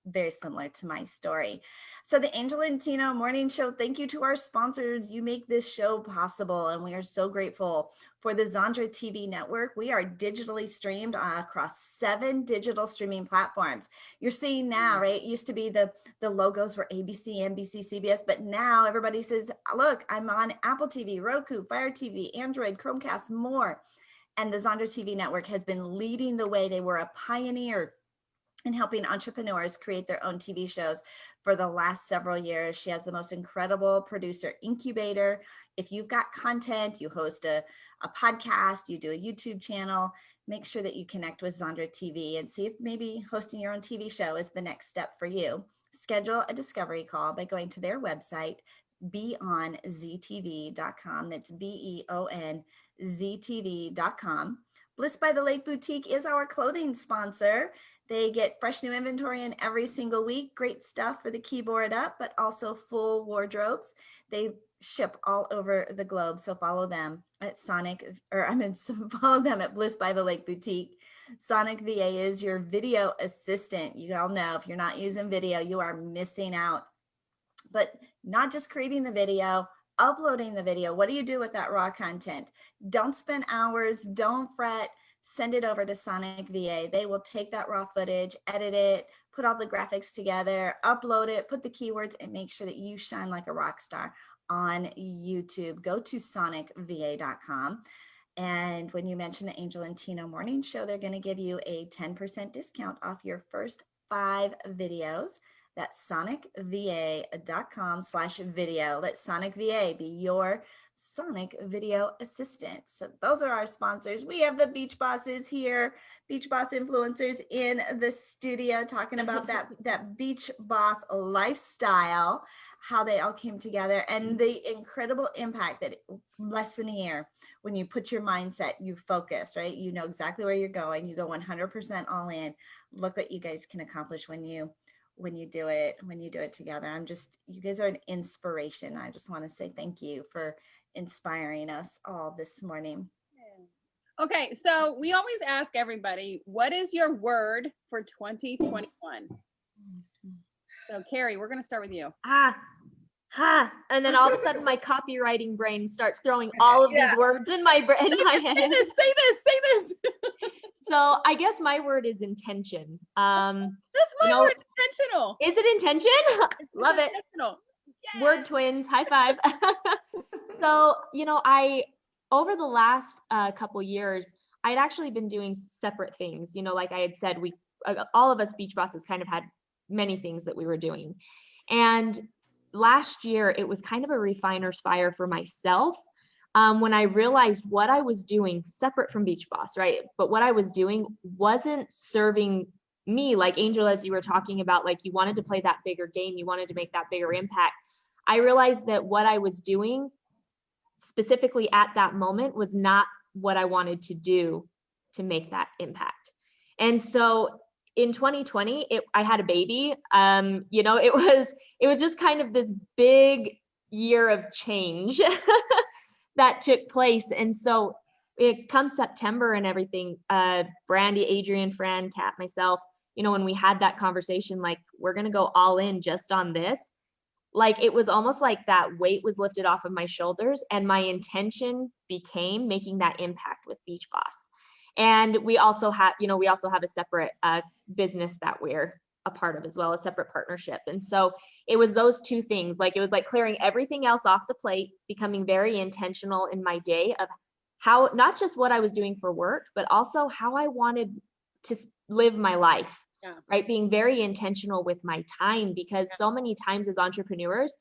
Speaker 1: very similar to my story. So the Angel and Tina Morning Show, thank you to our sponsors. You make this show possible, and we are so grateful for the Zandra TV network. We are digitally streamed across 7 digital streaming platforms. You're seeing now, right? It used to be the logos were ABC, NBC, CBS, but now everybody says, look, I'm on Apple TV, Roku, Fire TV, Android, Chromecast, more. And the Zandra TV network has been leading the way. They were a pioneer in helping entrepreneurs create their own TV shows for the last several years. She has the most incredible producer incubator. If you've got content, you host a podcast, you do a YouTube channel, make sure that you connect with Zandra TV and see if maybe hosting your own TV show is the next step for you. Schedule a discovery call by going to their website, beonztv.com. That's beonztv.com. Bliss by the Lake Boutique is our clothing sponsor. They get fresh new inventory in every single week. Great stuff for the keyboard up, but also full wardrobes. They ship all over the globe. So follow them at follow them at Bliss by the Lake Boutique. Sonic VA is your video assistant. You all know if you're not using video, you are missing out. But not just creating the video, uploading the video. What do you do with that raw content? Don't spend hours, don't fret. Send it over to Sonic VA. They will take that raw footage, edit it, put all the graphics together, upload it, put the keywords, and make sure that you shine like a rock star on YouTube. Go to sonicva.com. And when you mention the Angel and Tina Morning Show, they're going to give you a 10% discount off your first 5 videos. That's sonicva.com/video. Let Sonic VA be your Sonic video assistant. So those are our sponsors. We have the Beach Bosses here, Beach Boss influencers in the studio, talking about that Beach Boss lifestyle, how they all came together, and the incredible impact that less than a year, when you put your mindset, you focus, right? You know exactly where you're going. You go 100% all in. Look what you guys can accomplish when you do it together. You guys are an inspiration. I just want to say thank you for inspiring us all this morning.
Speaker 2: Okay, so we always ask everybody, what is your word for 2021? So Carrie, we're going to start with you.
Speaker 6: And then all of a sudden my copywriting brain starts throwing all of these words in my head.
Speaker 2: Say this.
Speaker 6: So I guess my word is intention.
Speaker 2: That's my word, intentional.
Speaker 6: Is it intention? Love it. Yeah. Word twins, high five. So, over the last couple years, I'd actually been doing separate things. Like I had said, all of us beach bosses kind of had many things that we were doing. And last year, it was kind of a refiner's fire for myself. When I realized what I was doing separate from Beach Boss, right? But what I was doing wasn't serving me, like Angel, as you were talking about, like you wanted to play that bigger game, you wanted to make that bigger impact. I realized that what I was doing specifically at that moment was not what I wanted to do to make that impact. And so in 2020, I had a baby. It was just kind of this big year of change that took place. And so it comes September and everything, Brandy, Adrian, Fran, Kat, myself, when we had that conversation, like, we're going to go all in just on this. Like, it was almost like that weight was lifted off of my shoulders, and my intention became making that impact with Beach Boss. And we also have a separate business that we're a part of as well, a separate partnership. And so it was those two things. Like, it was like clearing everything else off the plate, becoming very intentional in my day of how, not just what I was doing for work, but also how I wanted to live my life. Yeah. Right. Being very intentional with my time, because so many times as entrepreneurs,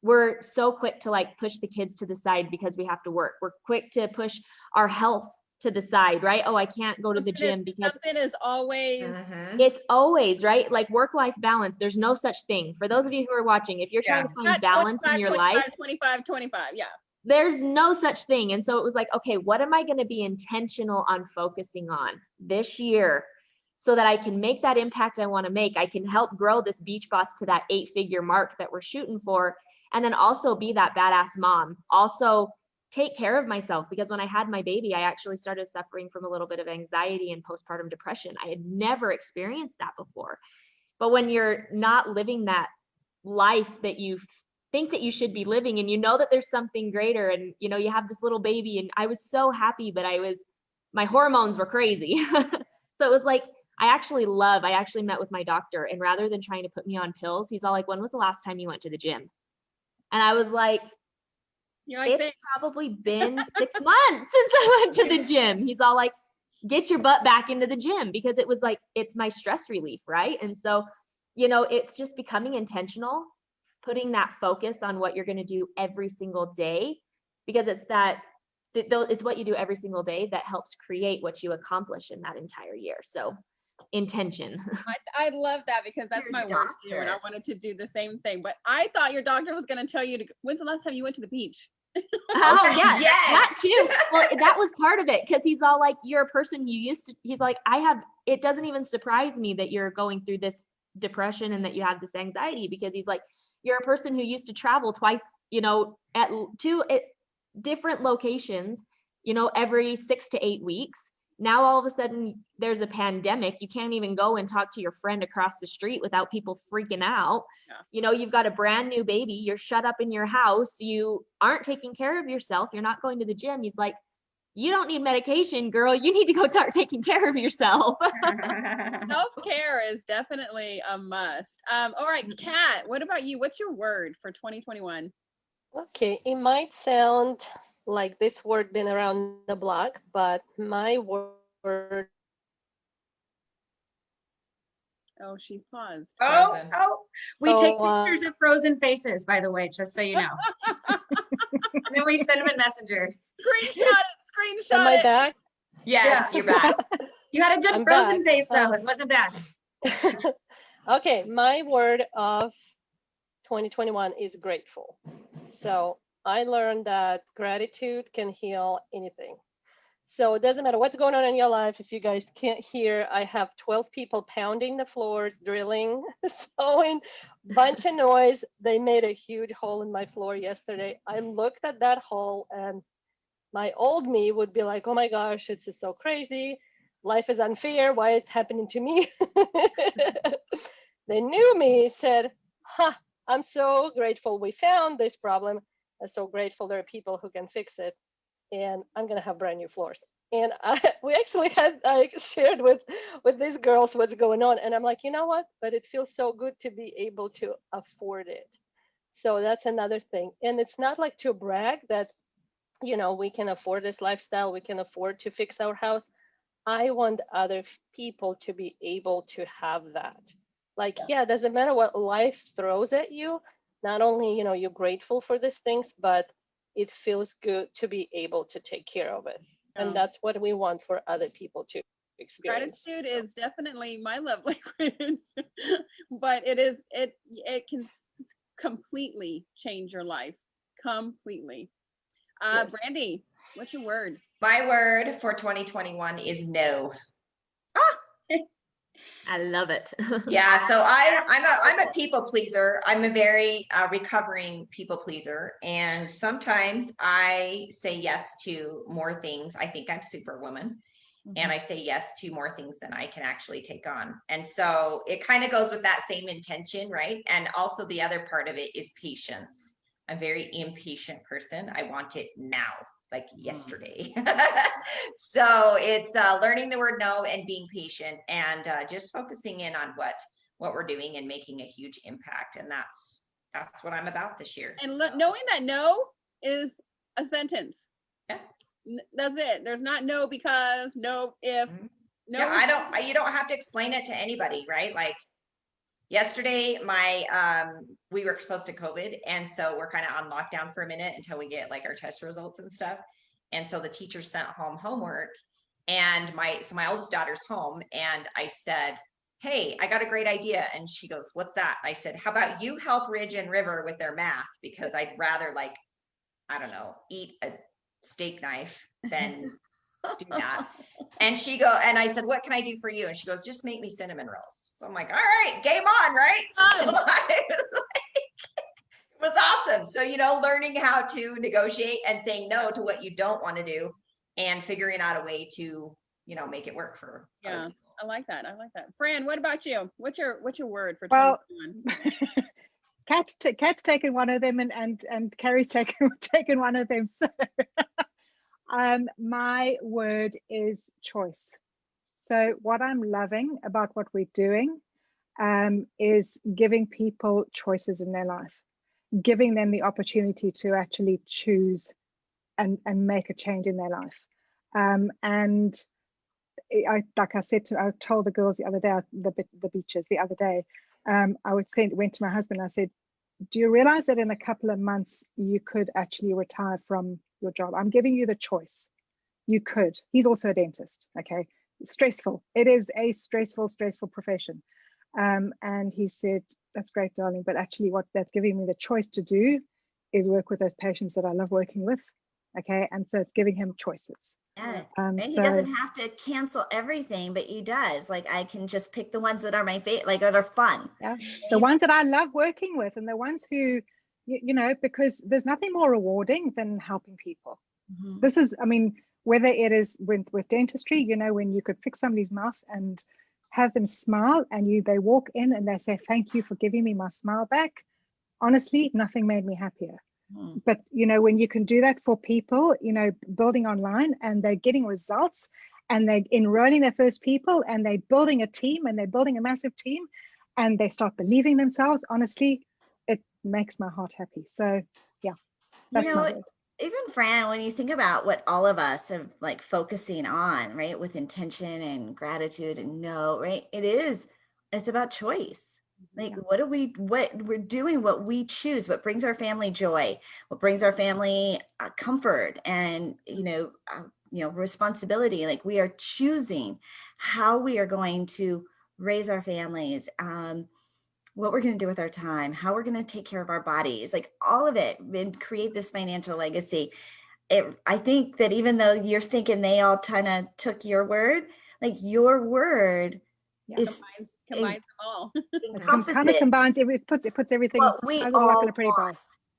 Speaker 6: we're so quick to like push the kids to the side because we have to work. We're quick to push our health to the side, right? Oh, I can't go to the gym because
Speaker 2: something is always,
Speaker 6: it's always, right? Like work-life balance, there's no such thing. For those of you who are watching, if you're trying to find balance in your life,
Speaker 2: 25, yeah.
Speaker 6: There's no such thing. And so it was like, okay, what am I going to be intentional on focusing on this year so that I can make that impact I want to make? I can help grow this Beach Boss to that 8-figure mark that we're shooting for. And then also be that badass mom. Also take care of myself, because when I had my baby, I actually started suffering from a little bit of anxiety and postpartum depression. I had never experienced that before. But when you're not living that life that you think that you should be living, and you know that there's something greater, and you know you have this little baby, and I was so happy, but my hormones were crazy. So it was like, I actually met with my doctor, and rather than trying to put me on pills, he's all like, when was the last time you went to the gym? And I was like, it's probably been 6 months since I went to the gym. He's all like, get your butt back into the gym, because it was like, it's my stress relief, right? And so, you know, it's just becoming intentional, putting that focus on what you're going to do every single day, because it's what you do every single day that helps create what you accomplish in that entire year. So intention.
Speaker 2: I love that, because that's my word too, and I wanted to do the same thing. But I thought your doctor was going to tell you when's the last time you went to the beach?
Speaker 6: Oh yeah, that too. Well, that was part of it, because he's all like, you're a person he's like, it doesn't even surprise me that you're going through this depression and that you have this anxiety, because he's like, you're a person who used to travel twice, you know, at different locations, you know, every 6 to 8 weeks. Now all of a sudden there's a pandemic. You can't even go and talk to your friend across the street without people freaking out. Yeah. You know, you've got a brand new baby. You're shut up in your house. You aren't taking care of yourself. You're not going to the gym. He's like, you don't need medication, girl. You need to go start taking care of yourself.
Speaker 2: Self-care is definitely a must. All right, Kat, what about you? What's your word for 2021?
Speaker 7: Okay, it might sound like this word been around the block, but my word.
Speaker 2: Oh, she paused.
Speaker 4: We take pictures of frozen faces, by the way, just so you know. And then we send them a messenger.
Speaker 2: Screenshot
Speaker 7: Am I back?
Speaker 3: Yes, you're back.
Speaker 4: You had a good frozen face though. It wasn't bad.
Speaker 7: Okay, my word of 2021 is grateful. So I learned that gratitude can heal anything. So it doesn't matter what's going on in your life. If you guys can't hear, I have 12 people pounding the floors, drilling, sewing, bunch of noise. They made a huge hole in my floor yesterday. I looked at that hole, and my old me would be like, oh my gosh, it's just so crazy. Life is unfair. Why it's happening to me? The new me said, I'm so grateful we found this problem. I'm so grateful there are people who can fix it. And I'm gonna have brand new floors. And we actually I shared with these girls what's going on, and I'm like, you know what? But it feels so good to be able to afford it. So that's another thing. And it's not like to brag that, you know, we can afford this lifestyle, we can afford to fix our house. I want other people to be able to have that. Like, yeah, it doesn't matter what life throws at you. Not only, you know, you're grateful for these things, but it feels good to be able to take care of it. And that's what we want for other people to experience.
Speaker 2: Gratitude is definitely my love language, but it can completely change your life. Completely. Yes. Brandy, what's your word?
Speaker 3: My word for 2021 is no.
Speaker 6: I love it.
Speaker 3: Yeah, so I'm a people pleaser. I'm a very recovering people pleaser, and sometimes I say yes to more things. I think I'm Superwoman, and I say yes to more things than I can actually take on. And so it kind of goes with that same intention, right? And also the other part of it is patience. I'm a very impatient person. I want it now, like yesterday. So it's learning the word no and being patient, and just focusing in on what we're doing and making a huge impact. And that's what I'm about this year.
Speaker 2: And knowing that no is a sentence. Yeah. That's it. There's not no because, no if. No.
Speaker 3: Yeah, you don't have to explain it to anybody, right? Like yesterday, we were exposed to COVID, and so we're kind of on lockdown for a minute until we get like our test results and stuff. And so the teacher sent home homework, And my oldest daughter's home, and I said, hey, I got a great idea. And she goes, what's that? I said, how about you help Ridge and River with their math? Because I'd rather, like, I don't know, eat a steak knife than do that. And I said, what can I do for you? And she goes, just make me cinnamon rolls. So I'm like, all right, game on, right? So it was awesome. So, learning how to negotiate and saying no to what you don't want to do and figuring out a way to, make it work for
Speaker 2: other people. I like that. Fran, what about you? What's your word for
Speaker 5: 2021? Kat's taken one of them, and Carrie's taken one of them. So my word is choice. So what I'm loving about what we're doing is giving people choices in their life, giving them the opportunity to actually choose and make a change in their life. And I told the girls the other day, the beaches the other day, went to my husband, I said, do you realize that in a couple of months you could actually retire from your job? I'm giving you the choice. You could. He's also a dentist. Okay. Stressful. It is a stressful profession. And he said, that's great, darling. But actually what that's giving me the choice to do is work with those patients that I love working with. Okay. And so it's giving him choices.
Speaker 1: Yeah. And he doesn't have to cancel everything, but he does. Like, I can just pick the ones that are my favorite, like, that are fun.
Speaker 5: Yeah. The ones that I love working with, and the ones who, because there's nothing more rewarding than helping people. Mm-hmm. This is, whether it is with dentistry, when you could fix somebody's mouth and have them smile, and they walk in and they say, thank you for giving me my smile back. Honestly, nothing made me happier. But, when you can do that for people, building online, and they're getting results, and they're enrolling their first people, and they're building a team, and they're building a massive team, and they start believing themselves, honestly, it makes my heart happy. So, yeah.
Speaker 1: Even Fran, when you think about what all of us are like focusing on, right, with intention and gratitude and right, it's about choice. Like, what we're doing, what we choose, what brings our family joy, what brings our family comfort and, responsibility. Like, we are choosing how we are going to raise our families, what we're going to do with our time, how we're going to take care of our bodies, like all of it, and create this financial legacy. I think that even though you're thinking they all kind of took your word, like your word is
Speaker 2: combines them all.
Speaker 5: It kind of combines it puts everything
Speaker 1: we all
Speaker 5: in a pretty bowl.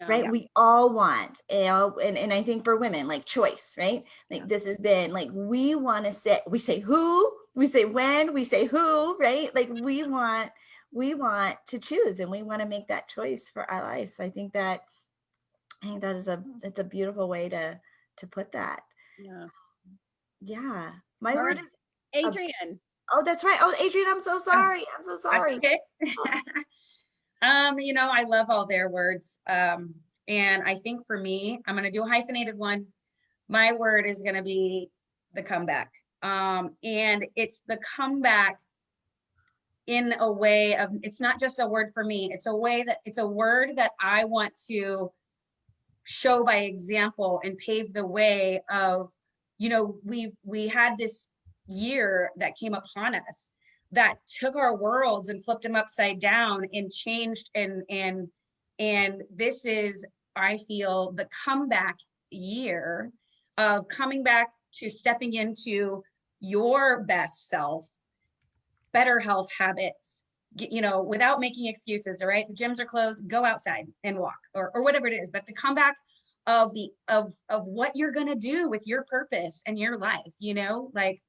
Speaker 1: Right. Yeah. We all want, and I think for women, like choice, right? Like this has been like, we want to say, we say who, we say when, we say who, right? Like we want to choose, and we want to make that choice for our lives. I think that is it's a beautiful way to put that.
Speaker 2: Yeah.
Speaker 1: Yeah. My word is
Speaker 2: Adrienne.
Speaker 1: Oh, that's right. Oh, Adrienne, I'm so sorry. I'm so sorry.
Speaker 4: Okay. I love all their words. And I think for me, I'm going to do a hyphenated one. My word is going to be the comeback. And it's the comeback in a way of, it's not just a word for me. It's a word that I want to show by example and pave the way of, we had this year that came upon us that took our worlds and flipped them upside down and changed, and this is, I feel, the comeback year of coming back to stepping into your best self, better health habits, without making excuses. All right, the gyms are closed, go outside and walk, or whatever it is, but the comeback of what you're going to do with your purpose and your life, like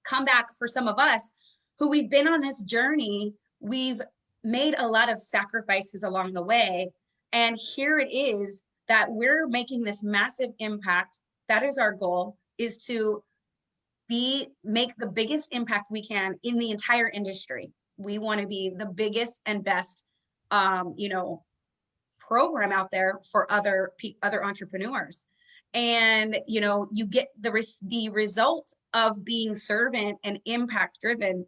Speaker 4: come back for some of us who we've been on this journey. We've made a lot of sacrifices along the way. And here it is that we're making this massive impact. That is our goal, is to make the biggest impact we can in the entire industry. We want to be the biggest and best, program out there for other entrepreneurs. And, you get the result of being servant and impact driven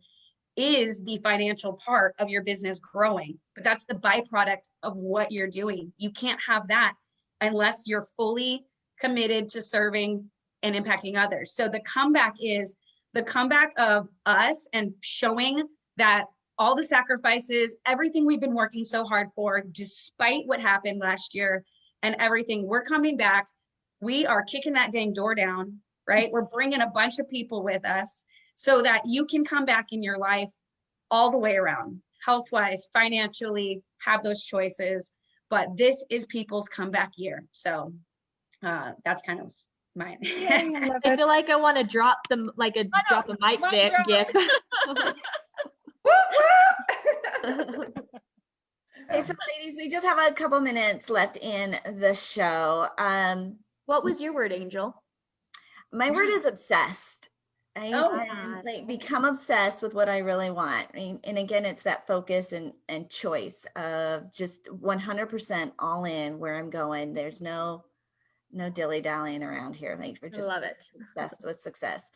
Speaker 4: is the financial part of your business growing, but that's the byproduct of what you're doing. You can't have that unless you're fully committed to serving and impacting others. So the comeback is the comeback of us and showing that all the sacrifices, everything we've been working so hard for, despite what happened last year and everything, we're coming back. We are kicking that dang door down, right? We're bringing a bunch of people with us so that you can come back in your life all the way around, health-wise, financially, have those choices. But this is people's comeback year. So that's kind of mine.
Speaker 6: I feel like I want to drop the drop a mic gift.
Speaker 1: Okay, so ladies, we just have a couple minutes left in the show.
Speaker 6: What was your word, Angel?
Speaker 1: My word is obsessed.
Speaker 6: God.
Speaker 1: Like become obsessed with what I really want. I mean, and again, it's that focus and choice of just 100% all in where I'm going. There's no dilly-dallying around here. Like we're just
Speaker 6: love it.
Speaker 1: obsessed with success.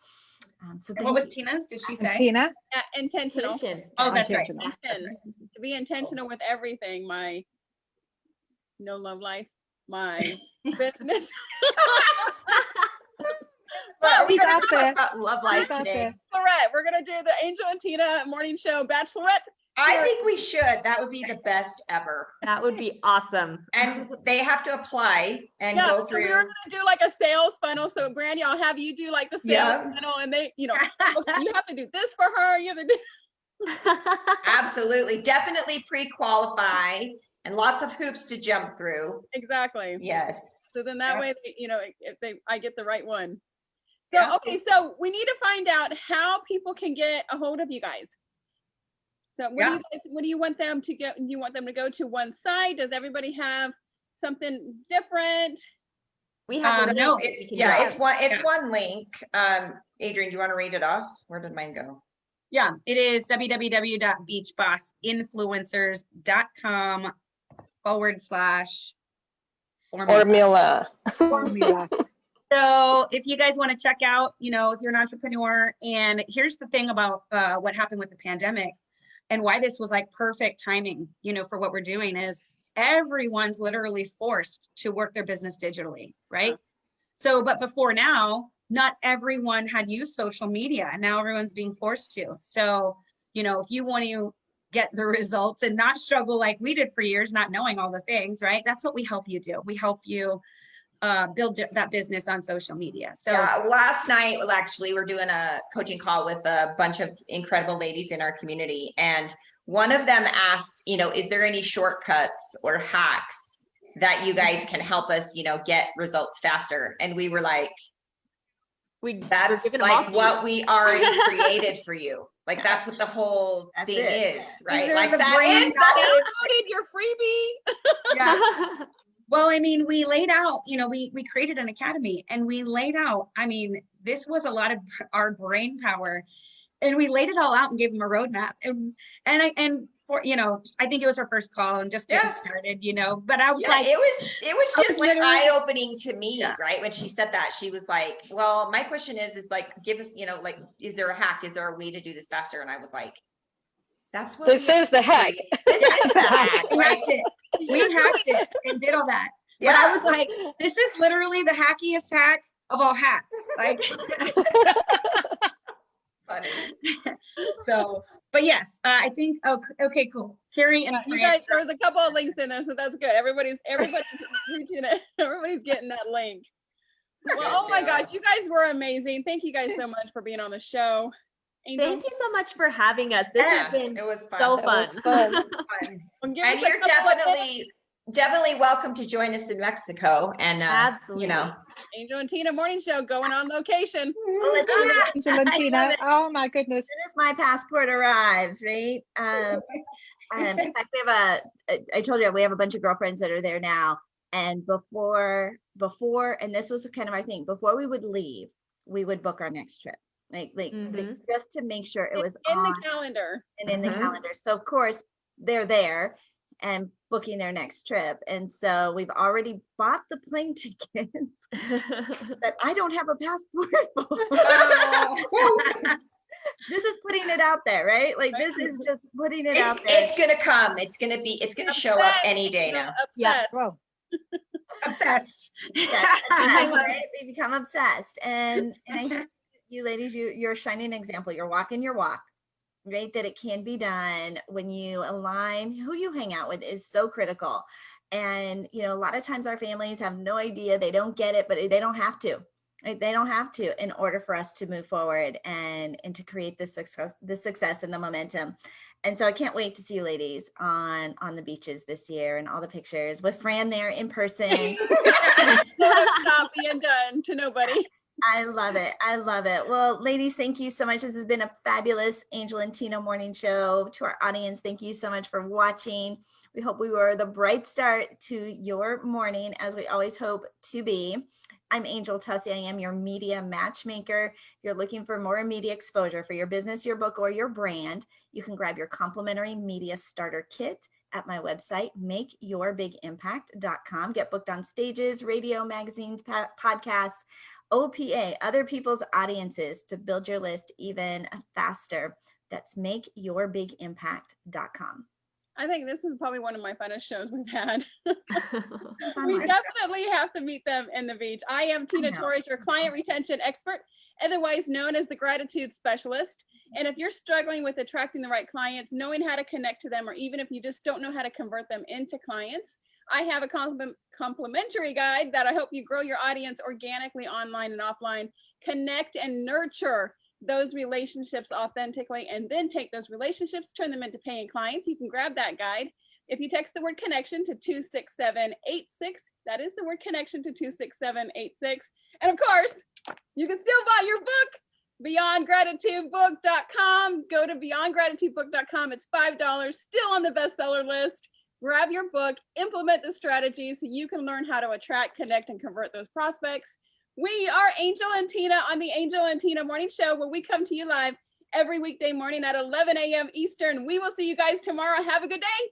Speaker 1: So
Speaker 4: what was Tina's? Did she say?
Speaker 5: Tina?
Speaker 2: Intentional.
Speaker 4: Oh, that's right.
Speaker 2: To be intentional with everything. My no love life, my business.
Speaker 3: But we're going
Speaker 5: He's out
Speaker 3: to
Speaker 5: there.
Speaker 3: talk about love life
Speaker 5: He's out
Speaker 3: today.
Speaker 5: there.
Speaker 2: Bachelorette. We're gonna do the Angel and Tina morning show Bachelorette.
Speaker 3: I think we should. That would be the best ever.
Speaker 6: That would be awesome.
Speaker 3: And they have to apply and
Speaker 2: Yeah,
Speaker 3: go
Speaker 2: so
Speaker 3: through.
Speaker 2: we were gonna do like a sales funnel. So Brandy, I'll have you do like the sales funnel, and they, you know, okay, you have to do this for her. You have to do.
Speaker 3: Absolutely. Definitely pre-qualify and lots of hoops to jump through.
Speaker 2: Exactly.
Speaker 3: Yes.
Speaker 2: So then that
Speaker 3: Yep.
Speaker 2: way, you know, if I get the right one. So, okay, so we need to find out how people can get a hold of you guys. So what do you want them to get? You want them to go to one site? Does everybody have something different?
Speaker 6: We have
Speaker 3: No, it's one link. Adrienne, do you want to read it off? Where did mine go?
Speaker 4: Yeah, it is www.beachbossinfluencers.com/formula.
Speaker 5: Formula.
Speaker 4: So if you guys want to check out, you know, if you're an entrepreneur, and here's the thing about what happened with the pandemic and why this was like perfect timing, you know, for what we're doing is everyone's literally forced to work their business digitally, right? So, but before now, not everyone had used social media, and now everyone's being forced to. So, you know, if you want to get the results and not struggle like we did for years, not knowing all the things, right? That's what we help you do. We help you build that business on social media. So
Speaker 3: last night, well, actually, we're doing a coaching call with a bunch of incredible ladies in our community. And one of them asked, you know, is there any shortcuts or hacks that you guys can help us, you know, get results faster? And we were like, that's like what we already created for you. Like that's what the whole thing is, right? Like
Speaker 2: Downloaded your freebie.
Speaker 4: Yeah. Well, I mean, we laid out, you know, we created an academy, and we laid out, I mean, this was a lot of our brain power, and we laid it all out and gave them a roadmap. And for, you know, I think it was our first call and just getting started, you know, but I was like,
Speaker 3: it was just like eye-opening to me, right? When she said that, she was like, well, my question is like, give us, you know, like, is there a hack? Is there a way to do this faster? And I was like, that's what
Speaker 7: this is the hack.
Speaker 3: This is the hack.
Speaker 4: We hacked it and did all that. Yeah. But I was like, this is literally the hackiest hack of all hacks. Like,
Speaker 3: funny.
Speaker 4: So, but yes, I think, okay, cool. Carrie and
Speaker 2: you guys, there was a couple of links in there, so that's good. Everybody's reaching it. Everybody's getting that link. Well, oh my gosh, you guys were amazing. Thank you guys so much for being on the show. Angel?
Speaker 6: Thank you so much for having us. This has been
Speaker 3: it was fun.
Speaker 6: so fun.
Speaker 3: And you're definitely welcome to join us in Mexico. And
Speaker 6: absolutely,
Speaker 3: you know,
Speaker 2: Angel and Tina morning show going on location.
Speaker 5: Angel and Tina. Oh my goodness.
Speaker 1: As soon as my passport arrives, right? In fact, we have I told you we have a bunch of girlfriends that are there now. And before, and this was kind of our thing, before we would leave, we would book our next trip. Like just to make sure it was
Speaker 2: in the calendar
Speaker 1: and in the calendar. So of course they're there and booking their next trip, and so we've already bought the plane tickets that I don't have a passport for. This is putting it out there, right? Like this is just putting it out there.
Speaker 3: It's gonna come. It's gonna show up any day now.
Speaker 1: Yeah.
Speaker 4: Obsessed.
Speaker 1: Right? They become obsessed. And I think you ladies, you're a shining example. You're walking your walk, right? That it can be done when you align. Who you hang out with is so critical. And, you know, a lot of times our families have no idea, they don't get it, but they don't have to. Right? They don't have to in order for us to move forward and to create this success and the momentum. And so I can't wait to see you ladies on the beaches this year and all the pictures with Fran there in person.
Speaker 2: Stop being done to nobody.
Speaker 1: I love it. I love it. Well, ladies, thank you so much. This has been a fabulous Angel and Tina morning show. To our audience, thank you so much for watching. We hope we were the bright start to your morning, as we always hope to be. I'm Angel Tussey. I am your media matchmaker. If you're looking for more media exposure for your business, your book, or your brand, you can grab your complimentary media starter kit at my website, makeyourbigimpact.com. Get booked on stages, radio, magazines, podcasts, OPA, other people's audiences, to build your list even faster. That's makeyourbigimpact.com.
Speaker 2: I think this is probably one of my funnest shows we've had. We definitely have to meet them in the beach. I am Tina Torres, your client retention expert, otherwise known as the gratitude specialist. And if you're struggling with attracting the right clients, knowing how to connect to them, or even if you just don't know how to convert them into clients, I have a complimentary guide that I hope you grow your audience organically, online and offline, connect and nurture those relationships authentically, and then take those relationships, turn them into paying clients. You can grab that guide if you text the word connection to 26786. That is the word connection to 26786. And of course, you can still buy your book, beyondgratitudebook.com. Go to beyondgratitudebook.com. It's $5, still on the bestseller list. Grab your book, implement the strategy so you can learn how to attract, connect, and convert those prospects. We are Angel and Tina on the Angel and Tina Morning Show, where we come to you live every weekday morning at 11 a.m. Eastern. We will see you guys tomorrow. Have a good day.